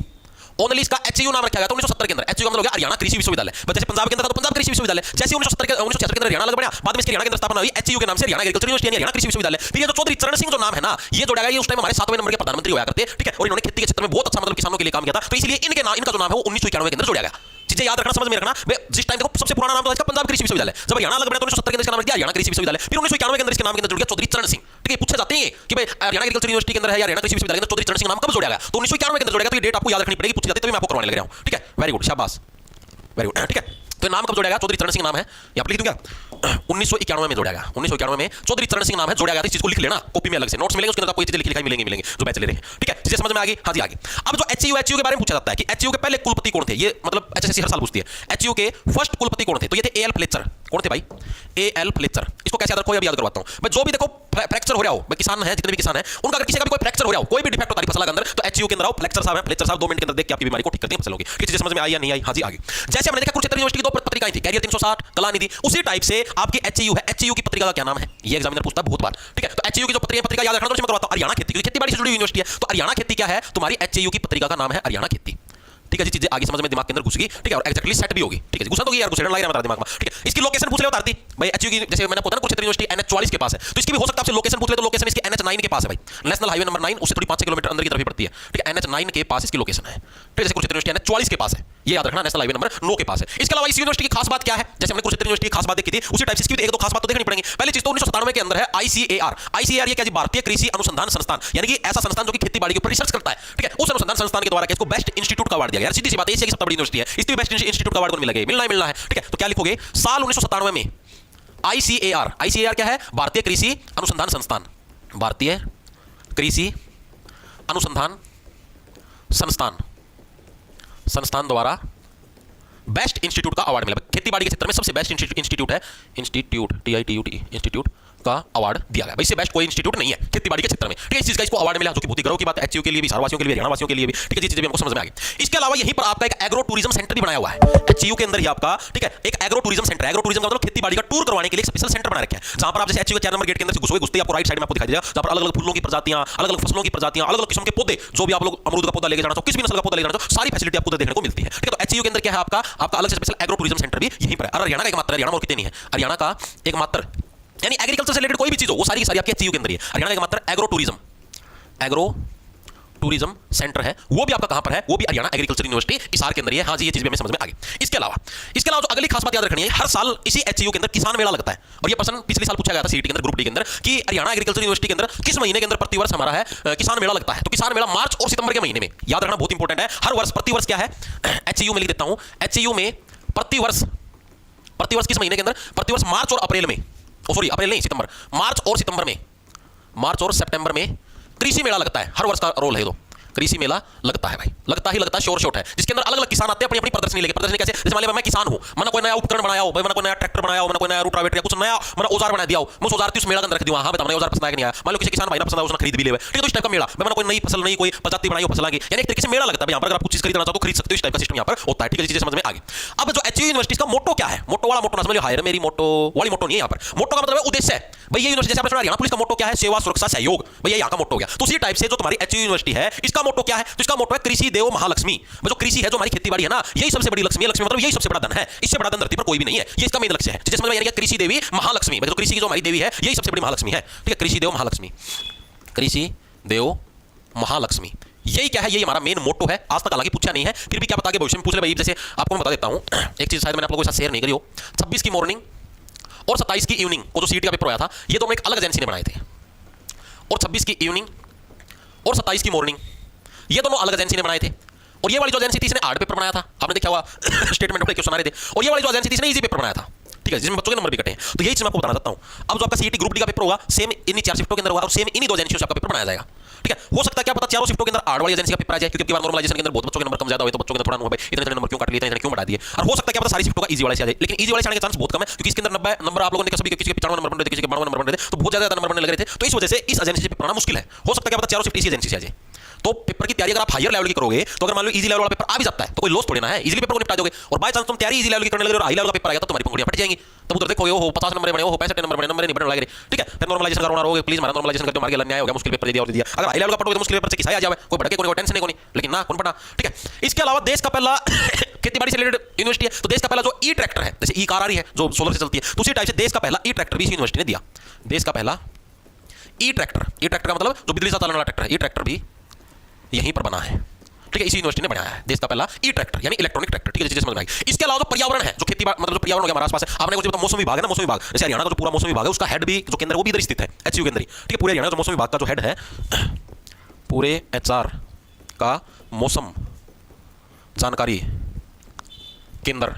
ओनली इसका एचईयू नाम रखा गया था 1970 के अंदर। एचईयू का मतलब हो गया हरियाणा कृषि विश्वविद्यालय। जैसे पंजाब के अंदर था तो पंजाब कृषि विश्वविद्यालय, जैसे 1970 के 1966 के अंदर हरियाणा अलग बना, बाद में इसके हरियाणा के अंदर स्थापना हुई एचईयू के नाम से, हरियाणा एग्रीकल्चर यूनिवर्सिटी, हरियाणा कृषि विश्वविद्यालय। फिर ये जो चौधरी चरण सिंह जो नाम है ना, ये जोड़ा गया, ये उस टाइम हमारे 7वें नंबर के प्रधानमंत्री हुआ करते। ठीक है, और इन्होंने खेती के क्षेत्र में बहुत अच्छा मतलब किसानों के लिए काम किया था, तो इसलिए इनके नाम, इनका जो नाम है वो 1991 के अंदर जोड़ा गया। चीजें याद रखना, समझ में रखना। जिस टाइम देखो सबसे पुराना नाम तो इसका पंजाब कृषि विश्वविद्यालय, जब हरियाणा अलग बना तो 1970 के अंदर इसका नाम रख दिया हरियाणा कृषि विश्वविद्यालय। फिर 1991 के अंदर इसके नाम के अंदर जुड़ गया चौधरी चरण सिंह। ठीक है, पूछे जाते हैं कि भाई हरियाणा एग्रीकल्चर यूनिवर्सिटी के अंदर है या हरियाणा कृषि विश्वविद्यालय के अंदर चौधरी चरण सिंह नाम कब जोड़ा गया? तो 1991 के अंदर जोड़ा गया। तो ये डेट आपको याद रखनी पड़ेगी, पूछी जाती है, तभी मैं आपको करवाने लग रहा हूं। ठीक है, वेरी गुड, शाबाश, वेरी गुड। ठीक है, तो नाम कब जोड़ा गया? चौधरी चरण सिंह नाम है, यहाँ पर लिख दूं क्या? 1991 में जोड़ा गया, 1991 में चौधरी चरण सिंह नाम है, जोड़ा गया था। इस चीज को लिख लेना, कॉपी में अलग से नोट्स मिलेंगे, उसके अंदर आपको ये चीजें लिखी मिलेंगी जो बैचलर है। ठीक है, चीजें समझ में आ गई? हाँ जी, आगे। अब जो एचईयू के बारे में पूछा जाता है कि एचईयू के पहले कुलपति कौन थे, ये मतलब एचएससी हर साल पूछती है, एचईयू के फर्स्ट कुलपति कौन थे? तो ये थे एएल फ्लेचर। कौन थे भाई? AL Fletcher. इसको कैसे याद रखो, अभी याद करवाता हूं मैं। जो भी देखो फ्रैक्चर हो रहा हो, किसान है, जितने भी किसान है, उनका अगर किसी का भी कोई फ्रैक्चर हो रहा हो, कोई भी डिफेक्ट होता है फसल के अंदर, तो एचईयू के अंदर आओ, फ्लेचर साहब है, फ्लेचर साहब 2 मिनट के अंदर देख के आपकी बीमारी को ठीक करते हैं फसलों की। चीजें समझ में आई या नहीं आई? हाँ जी, आगे। जैसे हमने देखा कुरुक्षेत्र यूनिवर्सिटी की 2 पत्रिकाएं थी, कैरियर 360, कलानिधि, उसी टाइप से आपकी एचईयू है, एचईयू की पत्रिका का क्या नाम है? ये एग्जामिनर पूछता है बहुत बार। ठीक है, तो एचईयू की जो पत्रिका याद रखना, तो मैं करवाता हूं हरियाणा खेती, क्योंकि खेती बाड़ी से जुड़ी यूनिवर्सिटी है। तो हरियाणा खेती क्या है? तुम्हारी एचईयू की पत्रिका का नाम है हरियाणा खेती। ठीक है जी, चीजें आगे समझ में दिमाग के अंदर घुस गई। ठीक है, और एक्जेक्टली सेट भी होगी। ठीक है, घुसा तो यार, घुसेड़न लग रहा है दिमाग में। ठीक है, इसकी लोकेशन पूछ ले उतारती भाई एचयू की, जैसे मैंने बताया ना कुरुक्षेत्र यूनिवर्सिटी NH 44 के पास है, तो इसकी भी हो सकता है आपसे लोकेशन पूछ ले, तो लोकेशन इसकी NH 9 के पास है भाई, नेशनल हाईवे नंबर 9, उससे थोड़ी 5-6 किलोमीटर अंदर की तरफ ही पड़ती है। ठीक है, NH 9 के पास इसकी लोकेशन है। ठीक है, जैसे कुरुक्षेत्र यूनिवर्सिटी NH 44 के पास है, ये याद रखना, नेशनल हाईवे नंबर 9 के पास है। इसके अलावा इस यूनिवर्सिटी की खास बात क्या है? जैसे हमने कुरुक्षेत्र यूनिवर्सिटी की खास बात देखी थी, उसी टाइप से इसकी 1-2 खास बात तो देखनी पड़ेगी। पहली चीज तो 1997 के अंदर है ICAR। ICAR ये क्या जी? भारतीय कृषि अनुसंधान संस्थान, यानी कि ऐसा संस्थान जो कि खेती बाड़ी के ऊपर रिसर्च करता है। ठीक है, उस अनुसंधान संस्थान के द्वारा इसको बेस्ट इंस्टीट्यूट का अवार्ड दिया गया। सीधी सी बात है, एशिया की सबसे बड़ी यूनिवर्सिटी है, इसकी बेस्ट इंस्टीट्यूट का अवार्ड मिलना है। ठीक है, तो क्या लिखोगे? साल 1997 में ICAR क्या है? भारतीय कृषि अनुसंधान संस्थान, भारतीय कृषि अनुसंधान संस्थान द्वारा बेस्ट इंस्टीट्यूट का अवार्ड मिला। खेतीबाड़ी के क्षेत्र में सबसे बेस्ट इंस्टीट्यूट है, इंस्टीट्यूट का अवार्ड दिया गया। इससे बेस्ट कोई इंस्टीट्यूट नहीं है खेतीबाड़ी के क्षेत्र में। ठीक है, इस चीज का इसको अवार्ड मिला, जो कि बहुत ही गर्व की बात है, एचयू के लिए भी, बिहारवासियों के लिए, हरियाणा वासियों के लिए भी। ठीक है, ये चीजें भी हमको समझ में आ गई। इसके अलावा यहीं पर आपका एक एग्रो टूरिज्म सेंटर भी बनाया हुआ है एचयू के अंदर ही आपका। ठीक है, एक agro tourism centre, agro tourism का मतलब खेतीबाड़ी का टूर करवाने के लिए स्पेशल सेंटर बना रखा है, जहां पर आप जैसे एचयू के 4 नंबर गेट के अंदर से घुसोगे, घुसते ही आपको राइट साइड में आपको दिखाई देगा, जहां पर अलग अलग फूलों की प्रजातियां, अलग अलग फसलों की प्रजातियां, अलग अलग किस्म के पौधे, जो भी आप लोग अमरूद का पौधा लेके जाना चाहो, किसी भी नस्ल का पौधा लेके जाना चाहो, सारी फैसिलिटी आपको देखने को मिलती है। ठीक है, तो एचयू के अंदर क्या है आपका अलग से स्पेशल एग्रो टूरिज्म सेंटर भी यहीं पर है। और हरियाणा का एकमात्र, हरियाणा और कितने नहीं है, हरियाणा का एकमात्र, यानी एग्रीकल्चर से रिलेटेड कोई भी चीज हो वो सारी की सारी आपके एचयू के अंदर ही है। हरियाणा का एकमात्र एग्रो टूरिज्म सेंटर है, वो भी आपका कहां पर है? वो भी हरियाणा एग्रीकल्चर यूनिवर्सिटी हिसार के अंदर ही है। हाँ जी, ये चीज भी हमें समझ में आ गई। इसके अलावा जो अगली खास बात याद रखनी है, हर साल इसी एचयू के अंदर किसान मेला लगता है। और ये प्रश्न पिछले साल पूछा गया था सीईटी के अंदर, ग्रुप डी के अंदर, कि हरियाणा एग्रीकल्चर यूनिवर्सिटी के अंदर किस महीने के अंदर प्रतिवर्ष हमारा है किसान मेला लगता है? तो किसान मेला मार्च और सितंबर के महीने में, याद रखना, बहुत इंपॉर्टेंट है। हर वर्ष प्रतिवर्ष क्या है? एचयू में लिख देता हूं, एचयू में प्रतिवर्ष किस महीने के अंदर? प्रतिवर्ष मार्च और अप्रैल में, सॉरी अप्रैल नहीं, सितंबर, मार्च और सितंबर में कृषि मेला लगता है। हर वर्ष का रोल है, तो कृषि मेला लगता है भाई, लगता है, श्योर शॉट है, जिसके अंदर अलग अलग किसान आते हैं अपनी अपनी प्रदर्शनी लेके। प्रदर्शनी कैसे? जैसे मान लिया मैं किसान हूं, मैंने कोई नया उपकरण बनाया हो, मैंने कोई नया ट्रैक्टर बनाया हो, मैंने कोई नया रोटावेटर या कुछ नया मैंने औजार बना दिया हो, मैं उस औजार की उस मेला के अंदर रख दूं, हां बता मैंने औजार पसंद आया नहीं आया, मान लो किसी किसान भाई ने पसंद आया, उसने खरीद भी लिया। ठीक है, तो इस टाइप का मेला, मैंने कोई नई फसल, नई कोई प्रजाति बनाई हो फसल की, यानी एक तरीके से मेला लगता है यहां पर। अगर आप कुछ चीज खरीदना चाहो तो खरीद सकते हो, इस टाइप का सिस्टम यहां पर होता है। ठीक है, चीजें समझ में आ गई। अब जो एचयू यूनिवर्सिटी का मोटो क्या है? मोटो वाला मोटो ना समझ लो, हायर मेरी मोटो वाली मोटो नहीं है। यहां पर मोटो का मतलब है उद्देश्य है भाई। ये यूनिवर्सिटी जैसे आपने सुना हरियाणा पुलिस का मोटो क्या है? सेवा सुरक्षा सहयोग, भैया यहां का मोटो हो गया। तो उसी टाइप से जो तुम्हारी एचयू यूनिवर्सिटी है, इसका मोटो क्या है? तो इसका मोटो है कृषि देव महालक्ष्मी। जो कृषि है, जो हमारी खेतीबाड़ी है ना, यही सबसे बड़ी लक्ष्मी है। लक्ष्मी मतलब यही सबसे बड़ा धन है, इससे बड़ा धन धरती पर कोई भी नहीं है, ये इसका मेन लक्ष्य है। जैसे समझ में आएगा, कृषि देवी महालक्ष्मी, मतलब कृषि की जो हमारी देवी है, यही सबसे बड़ी महालक्ष्मी है। ठीक है, कृषि देव महालक्ष्मी, कृषि देव महालक्ष्मी, यही क्या है? यही हमारा मेन मोटो है। आज तक हालांकि पूछा नहीं है, फिर भी क्या पता कि भविष्य में पूछ ले भाई। जैसे आपको मैं बता देता हूं एक चीज, शायद मैंने आप लोगों के साथ शेयर नहीं करी हो, 26 की मॉर्निंग और 27 की इवनिंग को जो सीईटी का पेपर आया था, ये दोनों एक अलग एजेंसी ने बनाए थे। और 26 की इवनिंग और 27 की मॉर्निंग, ये दोनों अलग एजेंसी ने बनाए थे। और ये वाली जो एजेंसी थी, इसने हार्ड पेपर बनाया था, आपने देखा हुआ स्टेटमेंट अपने क्वेश्चन आ रहे थे। और ये वाली जो एजेंसी थी, इसने इजी पेपर बनाया था। ठीक है, जिसमें बच्चों के नंबर भी कटे हैं। तो यही चीज मैं आपको बताना चाहता हूं। अब जो आपका सीईटी ग्रुप डी का पेपर होगा सेम इन्हीं 4 शिफ्टों के अंदर होगा और सेम इन्हीं 2 एजेंसियों से आपका पेपर बनाया जाएगा। ठीक है, हो सकता है क्या पता चारों शिफ्टों के अंदर आर्ड वाली एजेंसी का पेपर आ जाए, क्योंकि अब नॉर्मलाइजेशन के अंदर बहुत बच्चों के नंबर कम ज्यादा हुए तो बच्चों के अंदर थोड़ा अनुभव है, इतने नंबर क्यों काट लिए, इतने क्यों बढ़ा दिए। और हो सकता है क्या पता सारी शिफ्टों का इजी वाले से आ जाए, लेकिन इजी वाले से आने के चांस बहुत कम है, क्योंकि इसके अंदर 90 नंबर आप लोगों ने सभी किसी के 95 नंबर बन रहे थे, किसी के 92 नंबर बन रहे थे, तो बहुत ज्यादा नंबर बनने लग रहे थे। तो इस वजह से इस एजेंसी से पेपर आना मुश्किल है। हो सकता है क्या पता चारों शिफ्ट इसी एजेंसी से आ जाए। तो पेपर की तैयारी अगर आप हायर लेवल की करोगे तो अगर मान लो इजी लेवल वाला पेपर आ भी जाता है तो कोई लॉस थोड़ी ना है, इजीली पेपर को निपटा दोगे। और बाय चांस तुम तैयारी इजी लेवल की करने लगे और हाई लेवल का पेपर आएगा तो तुम्हारी पंखुड़ियां फट जाएंगी, तब उधर देखोगे हो 50 नंबर बने हो 65 नंबर बने, नंबर नहीं बनने लगे। ठीक है, फिर नॉर्मलाइजेशन करना रहोगे, प्लीज हमारा नॉर्मलाइजेशन करके मार्के अन्याय हो गया, मुश्किल पेपर दे दिया और दे दिया। अगर हाई लेवल का पढ़ोगे तो मुश्किल पेपर से किसा आ जाए, कोई भड़के कोई टेंशन नहीं, लेकिन ना कौन पढ़ा। ठीक है, इसके अलावा देश का पहला खेती बाड़ी से रिलेटेड यूनिवर्सिटी है, तो देश का पहला जो ई ट्रैक्टर है, जैसे ई कार आ रही है जो सोलर से चलती है, तो उसी टाइप से देश का पहला ई ट्रैक्टर भी इस यूनिवर्सिटी ने दिया। देश का पहला ई ट्रैक्टर का मतलब जो बिजली से चलने वाला ट्रैक्टर है, ई ट्रैक्टर भी यहीं पर बना है। ठीक है, इसी यूनिवर्सिटी ने बनाया है देश का पहला ई ट्रैक्टर यानी इलेक्ट्रॉनिक ट्रैक्टर। ठीक है, चीजें समझ में आई। इसके अलावा जो पर्यावरण है, जो खेती मतलब जो पर्यावरण हो गया हमारे आसपास है, आपने कुछ मौसम विभाग है ना, मौसम विभाग जैसे हरियाणा का जो पूरा मौसम विभाग है उसका हेड भी जो केंद्र वो भी इधर स्थित है, एचयू के अंदर ही। ठीक है, पूरे हरियाणा जो मौसम विभाग का जो हेड है, पूरे एचआर का मौसम जानकारी केंद्र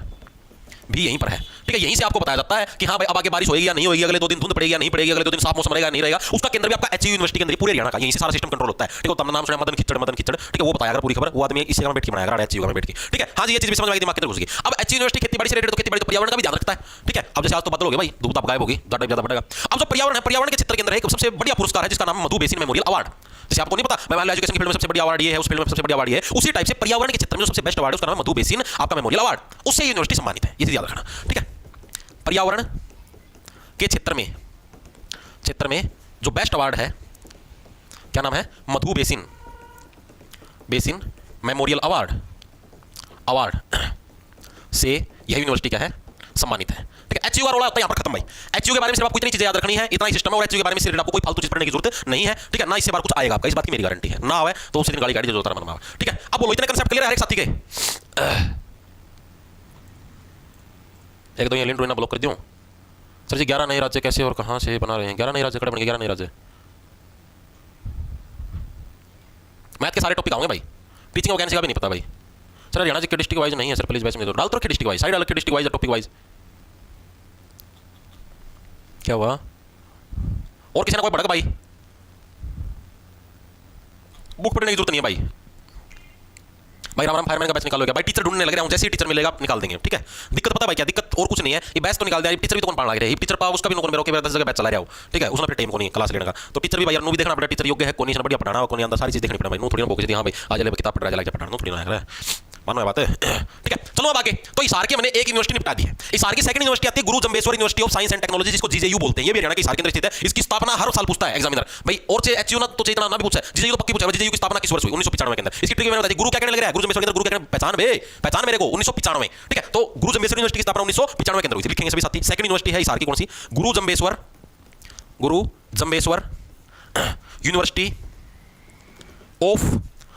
भी यहीं पर है। ठीक है, यहीं से आपको बताया जाता है कि हाँ भाई अब आगे बारिश होगी या नहीं होगी, अगले 2 दिन धुंध पड़ेगी या नहीं पड़ेगी, अगले 2 दिन साफ मौसम रहेगा नहीं रहेगा। उसका केंद्र भी आपका एचयू यूनिवर्सिटी के अंदर पूरे हरियाणा का यहीं से सारा सिस्टम कंट्रोल होता है। ठीक है, तो नाम सुना मदन खिचड़। ठीक है, वो बताया अगर पूरी खबर वो आदमी इस जगह में बैठ के बनाया एचयू में बैठ के। ठीक है, हाँ जी, ये चीज भी समझ में आई, दिमाग के अंदर घुस गई। अब एचयू यूनिवर्सिटी खेती बाड़ी से रिलेटेड तो खेती बाड़ी तो पर्यावरण का भी ध्यान रखता है। ठीक है, अब जैसे आज तो बदल हो गए भाई, धूप ताप गायब होगी, ज्यादा बढ़ेगा। अब जो पर्यावरण है, पर्यावरण के क्षेत्र के अंदर एक सबसे बढ़िया पुरस्कार है जिसका नाम मधु बेसिन मेमोरियल अवार्ड। जैसे आपको नहीं पता मैं मान लो एजुकेशन की फील्ड में सबसे बड़ी अवार्ड ये है, उस फील्ड में सबसे बड़ी अवार्ड ये है, उसी टाइप से पर्यावरण के क्षेत्र में जो सबसे बेस्ट अवार्ड है उसका नाम है मधु बेसिन आपका मेमोरियल अवार्ड, उससे यूनिवर्सिटी सम्मानित है, ये चीज याद रखना। ठीक है, पर्यावरण के क्षेत्र में जो बेस्ट अवार्ड है क्या नाम है, मधु बेसिन मेमोरियल अवार्ड से यह यूनिवर्सिटी क्या है, सम्मानित है। ठीक है, एचयू का रोल होता है यहां पर खत्म भाई। एचयू के बारे में सिर्फ आपको इतनी चीजें याद रखनी है, इतना ही सिस्टम है, और एचयू के बारे में सिर्फ आपको कोई फालतू चीज पढ़ने की जरूरत नहीं है। ठीक है, ना इससे बार कुछ आएगा आपका, इस बात की मेरी गारंटी है, ना आवे तो उसी दिन गाड़ी जो मन में। ठीक है, अब बोलो इतने कंसेप्ट क्लियर है हर एक साथी के? एक दो ये लिंक ब्लॉक कर दूं सर जी। 11 नए राज्य कैसे और कहां से बना रहे हैं? 11 नए राज्य कड़े बन गए, 11 नए राज्य। मैथ के सारे टॉपिक आएंगे भाई, टीचिंग वैकेंसी का भी नहीं पता भाई। सर हरियाणा के डिस्ट्रिक्ट वाइज नहीं है सर, प्लीज बैच में दो डाल तो रखे डिस्ट्रिक्ट वाइज, साइड अलग के डिस्ट्रिक्ट वाइज, टॉपिक वाइज। क्या हुआ और किसी ने कोई भड़क भाई? बुक पढ़ने की जरूरत नहीं है भाई। भाई राम फायरमैन का बैच निकालोगे भाई, टीचर ढूंढने लग रहे हैं, जैसे ही टीचर मिलेगा निकाल देंगे। ठीक है, दिक्कत पता है भाई क्या दिक्कत, और कुछ नहीं है, ये बैच तो निकाल दिया, टीचर भी तो कौन पढ़ा लग रहा है, टीचर पाओ उसका भी नौकर में रोके 10 जगह बैच चला रहा हो। ठीक है, उसने फिर टाइम को नहीं क्लास लेने का, तो टीचर भी भाई नो भी देखना पड़ेगा, टीचर योग्य है कौन, बढ़िया पढ़ाना हो कौन, अंदर सारी चीज देखनी पड़ेगा भाई। नो थोड़ी ना बोल हाँ भाई आज ले किताब पढ़ रहा है पढ़ाना थोड़ी ना है, मानो बात है। ठीक है, चलो अब आगे। तो इसार के मैंने एक यूनिवर्सिटी निपटा दी है। इसार की सेकंड यूनिवर्सिटी आती है गुरु Jambheshwar university of science and technology, जिसको जीजेयू बोलते हैं। ये भी हरियाणा के इसार के अंदर स्थित है। इसकी स्थापना हर साल पूछता है एग्जामिनर भाई, और से एचयू ना तो इतना ना भी पूछा है, जीजेयू तो पक्की पूछा है, जीजेयू की स्थापना किस वर्ष हुई? 1995 के अंदर। इसकी ट्रिक मैंने बता दी, गुरु क्या कहने लग रहा है, गुरु जम्बेश्वर के अंदर गुरु क्या पहचान मेरे को 1995। ठीक है, तो गुरु जम्बेश्वर यूनिवर्सिटी की स्थापना 1995 के अंदर हुई थी, लिखेंगे सभी साथी। सेकंड यूनिवर्सिटी है इसार की, कौन सी? गुरु Jambheshwar university of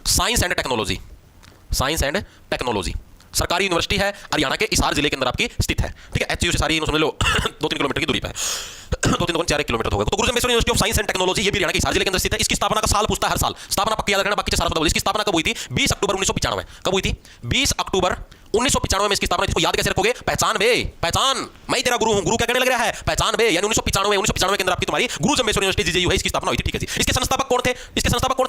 science and technology, सरकारी यूनिवर्सिटी है, हरियाणा के इसार जिले के अंदर आपकी स्थित है। ठीक है, एचयू से सारी समझ लो 2-3 किलोमीटर की दूरी पे है, 2-3-4 किलोमीटर होगा। तो गुरु Jambheshwar university of science and technology ये भी हरियाणा के इसार जिले के अंदर स्थित है। इसकी स्थापना का साल पूछता है हर साल, स्थापना पक्की याद रखना, बाकी सारा पता। इसकी स्थापना कब हुई थी? 20 अक्टूबर 1995। कब हुई थी? 20 अक्टूबर 1995 में इसकी स्थापना। इसको याद कैसे रखोगे? पहचान मैं तेरा गुरु हूं। गुरु क्या कहने लग रहा है? पहचान बे, यानी 1995 के अंदर आपकी तुम्हारी गुरु जम्बेश्वर यूनिवर्सिटी जीजेयू है, इसकी स्थापना हुई थी। ठीक है जी, इसके संस्थापक कौन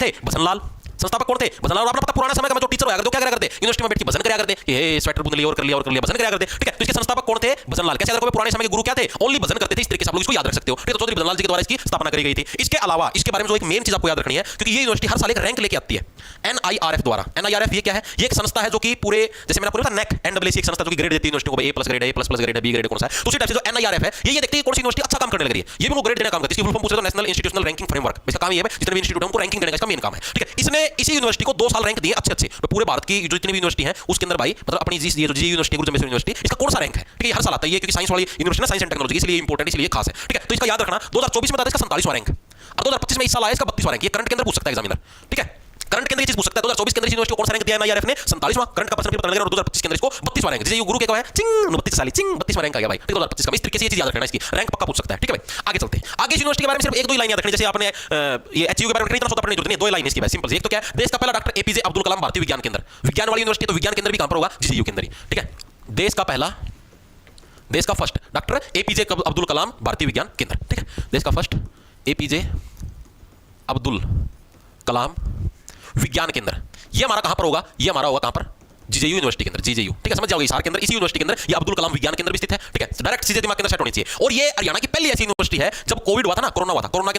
थे? भजनलाल। संस्थापक कौन थे? भजनलाल। आपने पता पुराना समय का जो टीचर होया करते क्या करा करते? यूनिवर्सिटी में बैठ के भजन करा करते, ये स्वेटर बुंद लिया और कर लिया भजन करा करते। ठीक है, तो इसके संस्थापक कौन थे? भजनलाल। कैसे याद रखोगे? पुराने समय के गुरु क्या थे? ओनली भजन करते थे, इस तरीके से आप लोग इसको याद रख सकते हो। ठीक है, तो चौधरी भजनलाल जी के द्वारा इसकी स्थापना करी गई थी। इसके अलावा इसके बारे में जो एक मेन चीज आपको याद रखनी है, क्योंकि ये यूनिवर्सिटी हर साल एक रैंक लेके आती है NIRF द्वारा। NIRF ये क्या है? ये एक संस्था है जो कि पूरे, जैसे मैंने आपको बताया NAAC NAAC एक संस्था जो कि ग्रेड देती है यूनिवर्सिटी को, A+ ग्रेड है, A++ ग्रेड है, B ग्रेड कौन सा है। तो उसी टाइप से जो NIRF है ये देखती है कौन सी यूनिवर्सिटी अच्छा काम करने लग रही है, ये भी वो ग्रेड देने का काम करती है। इसकी फुल फॉर्म पूछे तो नेशनल इंस्टीट्यूशनल रैंकिंग फ्रेमवर्क, इसका काम ये है जितने भी इंस्टीट्यूट है उनको रैंकिंग देने का इसका मेन काम है। ठीक है, इसने इसी यूनिवर्सिटी को 2 साल रैंक दिए अच्छे तो पूरे भारत की जो जितनी भी यूनिवर्सिटी है उसके अंदर भाई, मतलब अपनी ये जो यूनिवर्सिटी गुरु जम्बेश्वर यूनिवर्सिटी, इसका कौन सा रैंक है? ठीक है, हर साल आता है ये, क्योंकि साइंस वाली यूनिवर्सिटी है, साइंस एंड टेक्नोलॉजी, इसलिए इंपॉर्टेंट, इसलिए खास है। ठीक है, तो इसका याद रखना। 2024 में था इसका 47वां रैंक, और 2025 में इस साल आया इसका 32वां रैंक। ये करंट के अंदर पूछ सकता है एग्जामिनर। ठीक है, करंट के अंदर ये चीज पूछ सकता है। 2024 के अंदर यूनिवर्सिटी को कौन सा रैंक दिया है NIRF ने? 47वां। करंट का पर्सन पता लगेगा, और 2025 के अंदर इसको 32वां रैंक। जीजेयू गुरु के क्या है? 32वां रैंक आ गया भाई। 2025 का इस तरीके से ये चीज याद रखना, इसकी रैंक पक्का पूछ सकता है। ठीक है भाई, आगे चलते हैं। आगे इस यूनिवर्सिटी के बारे में सिर्फ 1-2 लाइन याद रखनी, जैसे आपने ये एचयू के बारे में इतना सोचा पढ़ने की जरूरत नहीं, 2 लाइन इसकी बस सिंपल। एक तो क्या है? देश का पहला डॉक्टर APJ अब्दुल कलाम भारतीय विज्ञान केंद्र, विज्ञान वाली यूनिवर्सिटी, तो विज्ञान केंद्र भी कहां पर होगा? जीजेयू के अंदर ही। ठीक है, देश का पहला देश का first doctor APJ Abdul Kalam भारतीय विज्ञान केंद्र, ठीक है, देश का फर्स्ट एपीजे अब्दुल कलाम विज्ञान केंद्र। ये हमारा कहां पर होगा? ये हमारा होगा कहां पर? जीजेयू यूनिवर्सिटी के अंदर, जीजेयू, ठीक है, समझ जाओगे। हिसार के अंदर, इसी यूनिवर्सिटी के अंदर ये अब्दुल कलाम विज्ञान केंद्र भी स्थित है, ठीक है, डायरेक्ट सीधे दिमाग के अंदर सेट होनी चाहिए। और ये हरियाणा की पहली ऐसी यूनिवर्सिटी है जब कोविड हुआ था ना, कोरोना हुआ था, कोरोना के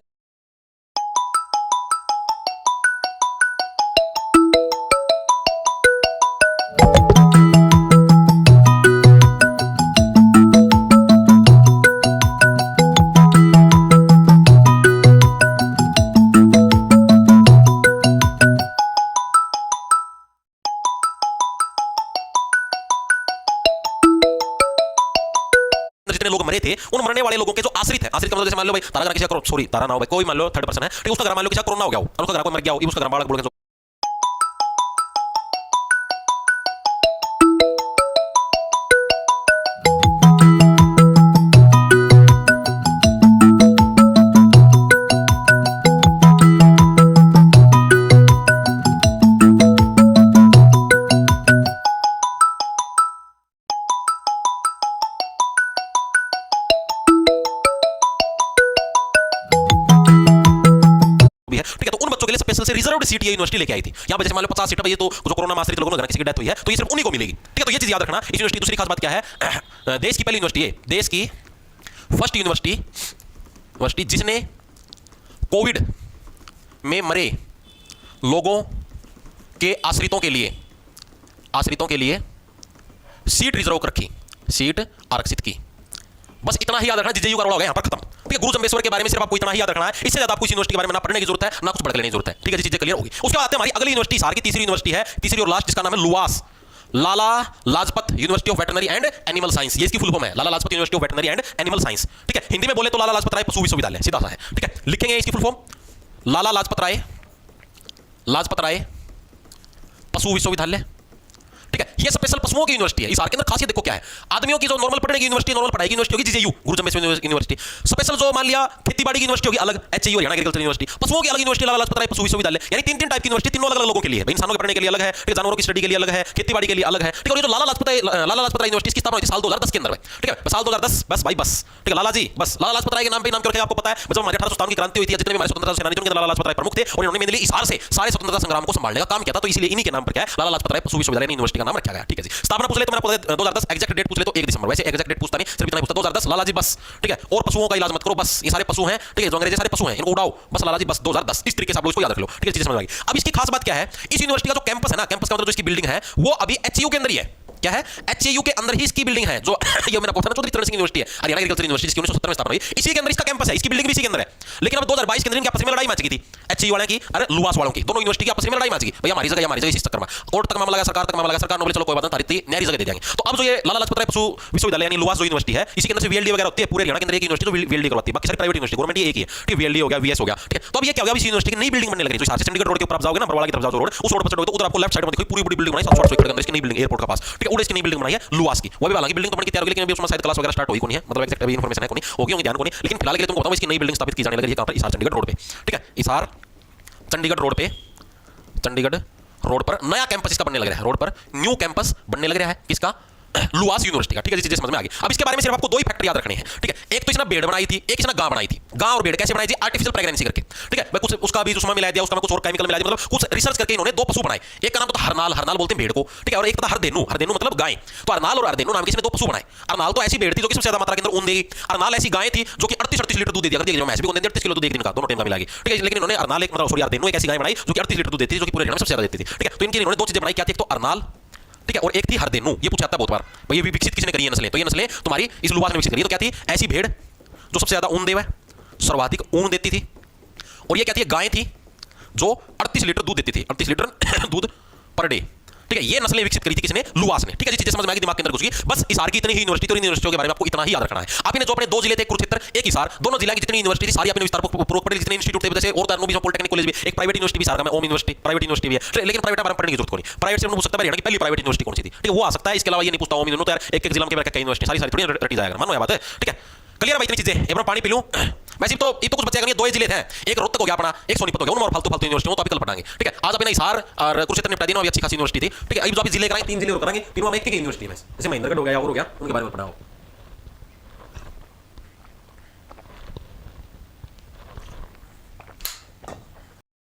जितने लोग मरे थे, उन मरने वाले लोगों के जो आश्रित है, आश्रित का मतलब जैसे मान लो भाई तारा किसी का, सॉरी तारा ना हो भाई, कोई मान लो थर्ड पर्सन है, ठीक है, उसका घर मान लो किसी का कोरोना हो गया हो, और उसका घर कोई मर गया हो, उसका घर बालक बोल के है, ठीक है। तो उन बच्चों के लिए स्पेशल से रिजर्व्ड सीट ये यूनिवर्सिटी लेके आई थी। यहां पे जैसे मान लो 50 सीट है, ये तो जो कोरोना में आश्रित लोगों के घर किसी की डेथ हुई है तो ये सिर्फ उन्हीं को मिलेगी, ठीक है। तो ये चीज याद रखना इस यूनिवर्सिटी। दूसरी खास बात क्या है, देश की पहली यूनिवर्सिटी है, देश की फर्स्ट यूनिवर्सिटी जिसने कोविड में मरे लोगों के आश्रितों के लिए सीट रिजर्व रखी, सीट आरक्षित की। बस इतना ही याद रखना, जीजेयू का रोल हो गया यहां पर खत्म, ठीक है। गुरु जम्बेश्वर के बारे में सिर्फ आपको इतना ही याद रखना है, इससे ज्यादा आपको इस यूनिवर्सिटी के बारे में ना पढ़ने की जरूरत है ना कुछ पढ़ लेने की जरूरत है, ठीक है। चीजें क्लियर होगी। उसके बाद आते हैं हमारी अगली यूनिवर्सिटी, हिसार की तीसरी यूनिवर्सिटी है, तीसरी और लास्ट, जिसका नाम है LUVAS, Lala Lajpat University of Veterinary and Animal Science. ये इसकी फुल फॉर्म है, Lala Lajpat University of Veterinary and Animal Science, ठीक है। हिंदी में बोले तो लाला लाजपत राय पशु विश्वविद्यालय, सीधा सा है, ठीक है। लिखेंगे इसकी फुल फॉर्म लाला लाजपत राय पशु विश्वविद्यालय, ठीक है। ये स्पेशल पशुओं की यूनिवर्सिटी है। इस के अंदर खासियत देखो क्या है, आदमियों की जो नॉर्मल पढ़ने की यूनिवर्सिटी, नॉर्मल पढ़ाई की यूनिवर्सिटी होगी जीजेयू, गुरु जम्बेश्वर यूनिवर्सिटी। स्पेशल जो मान लिया खेतीबाड़ी की यूनिवर्सिटी होगी अलग, एचएयू हरियाणा एग्रीकल्चर यूनिवर्सिटी। पशुओं की अलग यूनिवर्सिटी लाला लाजपत राय पशु विश्वविद्यालय, यानी तीन टाइप की यूनिवर्सिटी, तीनों अलग लोगों के लिए, इंसानों के पढ़ने के लिए अलग है, ठीक है, जानवरों की स्टडी के लिए अलग है, खेतीबाड़ी के लिए अलग है, ठीक है। और ये जो लाला लाजपत राय यूनिवर्सिटी की स्थापना हुई थी साल 2010 के अंदर, ठीक है, साल 2010, बस भाई बस, ठीक है। लाला जी बस, लाला लाजपत राय के नाम पे नाम करके आपको पता है, जब हमारे 1857 की क्रांति हुई थी, जितने भी हमारे स्वतंत्रता सेनानी थे उनके लाला लाजपत राय प्रमुख थे, और इन्होंने मेनली हिसार से सारे स्वतंत्रता संग्राम को संभालने का काम किया था। तो इसलिए इन्हीं के नाम पर क्या है, लाला लाजपत राय पशु विश्वविद्यालय यूनिवर्सिटी का नाम रखा गया, ठीक है जी। स्थापना पूछ ले तो मेरा 2010 एग्जैक्ट डेट पूछ ले तो 1 दिसंबर, वैसे एग्जैक्ट डेट पूछता नहीं, सिर्फ इतना ही पूछता 2010 लाला जी बस, ठीक है। और पशुओं का इलाज मत करो, बस ये सारे पशु हैं, ठीक है, जो अंग्रेजी सारे पशु हैं इनको उड़ाओ, बस लाला जी बस 2010, इस तरीके से आप लोग इसको याद रख लो, ठीक है, चीजें समझ आ गई। अब इसकी खास बात क्या है, इस यूनिवर्सिटी का जो कैंपस है ना, कैंपस का मतलब जो इसकी बिल्डिंग है वो अभी एचयू के अंदर ही है, क्या है, एचएयू के अंदर ही इसकी बिल्डिंग है, जो ये मैंने बताया चौधरी चरण सिंह यूनिवर्सिटी है, हरियाणा एग्रीकल्चर यूनिवर्सिटी, जिसकी 1970 में स्थापना हुई, इसी के अंदर इसका कैंपस है, इसकी बिल्डिंग भी इसी के अंदर है। लेकिन अब 2022 के अंदर इनकी आपस में लड़ाई मच गई थी, एचएयू वालों की और लुवास वालों की, दोनों यूनिवर्सिटी की आपस में लड़ाई मच गई, भैया हमारी जगह इस चक्कर में कोर्ट तक मामला लगा, सरकार तक मामला लगा, सरकार ने बोले चलो कोई बात नहीं, तारीख नई जगह दे देंगे। तो अब जो ये लाला लाजपत राय पशु विश्वविद्यालय यानी लुवास जो यूनिवर्सिटी है, इसके अंदर से वीएलडी वगैरह होती है, पूरे हरियाणा के अंदर एक यूनिवर्सिटी जो वीएलडी करवाती है, बाकी सारी प्राइवेट यूनिवर्सिटी, गवर्नमेंट एक ही है, ठीक है, वीएलडी हो गया, वीएस हो गया, ठीक है। तो अब ये क्या होगा, इस यूनिवर्सिटी की नई बिल्डिंग बनने लगी, जो साथ चंडीगढ़ रोड के ऊपर आप जाओगे ना, बरवाला की तरफ जाओ रोड, उस रोड पर चढ़ोगे तो उधर आपको लेफ्ट साइड में देखो पूरी बड़ी बिल्डिंग बनाई 700 एकड़ के अंदर, इसकी नई बिल्डिंग एयरपोर्ट के पास, ठीक है, उधर इसकी नई बिल्डिंग बनाई है लुवास की। वो भी हालांकि बिल्डिंग तो बनकर तैयार होगी, लेकिन अभी उसमें शायद क्लास वगैरह स्टार्ट होगी नहीं है, मतलब एग्जैक्ट अभी इंफॉर्मेशन है कोई होगी, होंगे ध्यान को नहीं, लेकिन फिलहाल के लिए तुमको बताऊं इसकी नई बिल्डिंग स्थापित की जाने लगी है कहां पर, हिसार चंडीगढ़ रोड पे, ठीक है, हिसार चंडीगढ़ रोड पे, चंडीगढ़ रोड पर नया कैंपस इसका बनने लग रहा है, रोड पर न्यू कैंपस बनने लग रहा है किसका, लुवास यूनिवर्सिटी का, ठीक है, चीजें समझ में आ गई। अब इसके बारे में सिर्फ आपको दो ही फैक्टर याद रखने हैं, ठीक है। एक तो इसने बेड बनाई थी, एक इसने गां बनाई थी। गां और बेड कैसे बनाई थी, आर्टिफिशियल प्रेगनेंसी करके, ठीक है, कुछ उसका भी उसमें मिला दिया, उसका कुछ और केमिकल मिला दिया, मतलब कुछ रिसर्च करके इन्होंने दो पशु बनाए। एक का नाम तो हरनाल बोलते हैं भेड़ को, ठीक है, और एक था हरदेनु मतलब गाय। तो हरनाल और हरदेनु नाम के इसने दो पशु बनाए। हरनाल तो ऐसी भेड़ थी जो कि सबसे ज्यादा मात्रा के अंदर ऊन देगी, हरनाल ऐसी गाय थी जो कि 38 लीटर दूध दे दिया करती है, मैच भी 38 किलो दूध एक दिन का, दोनों टाइम का मिला, ठीक है। लेकिन इन्होंने हरनाल एक मतलब सॉरी हरदेनु एक ऐसी गाय बनाई जो कि 38 लीटर दूध देती थी, जो कि पूरे हरियाणा में सबसे ज्यादा देती थी, ठीक है। तो इनकी इन्होंने दो चीजें बनाई, क्या थी, एक तो हरनाल, ठीक है, और एक थी हरदेनु। ये पूछा था बहुत बार भाई ये भी विकसित किसने करी है नस्लें, तो ये नस्लें तुम्हारी इस लुवास ने विकसित करी है। तो क्या थी, ऐसी भेड़ जो सबसे ज्यादा ऊन देवे, सर्वाधिक ऊन देती थी, और ये क्या थी, गाय थी जो 38 लीटर दूध देती थी, 38 लीटर दूध पर डे, ठीक है। ये नस्लें विकसित करी थी किसने, लुवास ने, ठीक है। चीजें समझ में आ गई, दिमाग के अंदर घुस गई। बस हिसार की इतनी ही यूनिवर्सिटी और यूनिवर्सिटियों के बारे में आपको इतना ही याद रखना है। आपने जो अपने दो जिले थे कुरुक्षेत्र एक हिसार, दोनों जिला की जितनी यूनिवर्सिटी थी सारी आपने विस्तार पूर्वक पढ़ी, जितने इंस्टीट्यूट थे, जैसे और पॉलिटेक्निक कॉलेज भी, एक प्राइवेट यूनिवर्सिटी भी हिसार में, ओम यूनिवर्सिटी प्राइवेट यूनिवर्सिटी भी है, लेकिन प्राइवेट हमारे पढ़ने की जरूरत नहीं, प्राइवेट से पूछ सकता है हरियाणा की पहली प्राइवेट यूनिवर्सिटी कौन सी थी, ठीक है, वो आ सकता है। इसके अलावा ये नहीं पूछता ओम यूनिवर्सिटी, तो यार एक जिला में कई यूनिवर्सिटी सारी थोड़ी रटी जाएगा, मानो बात है, ठीक है। क्लियर है भाई, इतनी चीजें। एक बार पानी पी लूं मैं, सिर्फ तो ये तो कुछ बचेगा नहीं, दो ही जिले थे, एक रोहतक हो गया अपना, एक सोनीपत हो गया, और फालतू यूनिवर्सिटी तो अभी कल पढ़ाएंगे, ठीक है। आज अपने हिसार और कुरुक्षेत्र निपटा दी ना, अभी अच्छी खासी यूनिवर्सिटी थी, ठीक है। अभी जो अभी जिले कराएंगे 3 जिले और कराएंगे, फिर हम एक यूनिवर्सिटी में जैसे महेंद्रगढ़ हो गया और हो गया, उनके बारे में पढ़ाओ।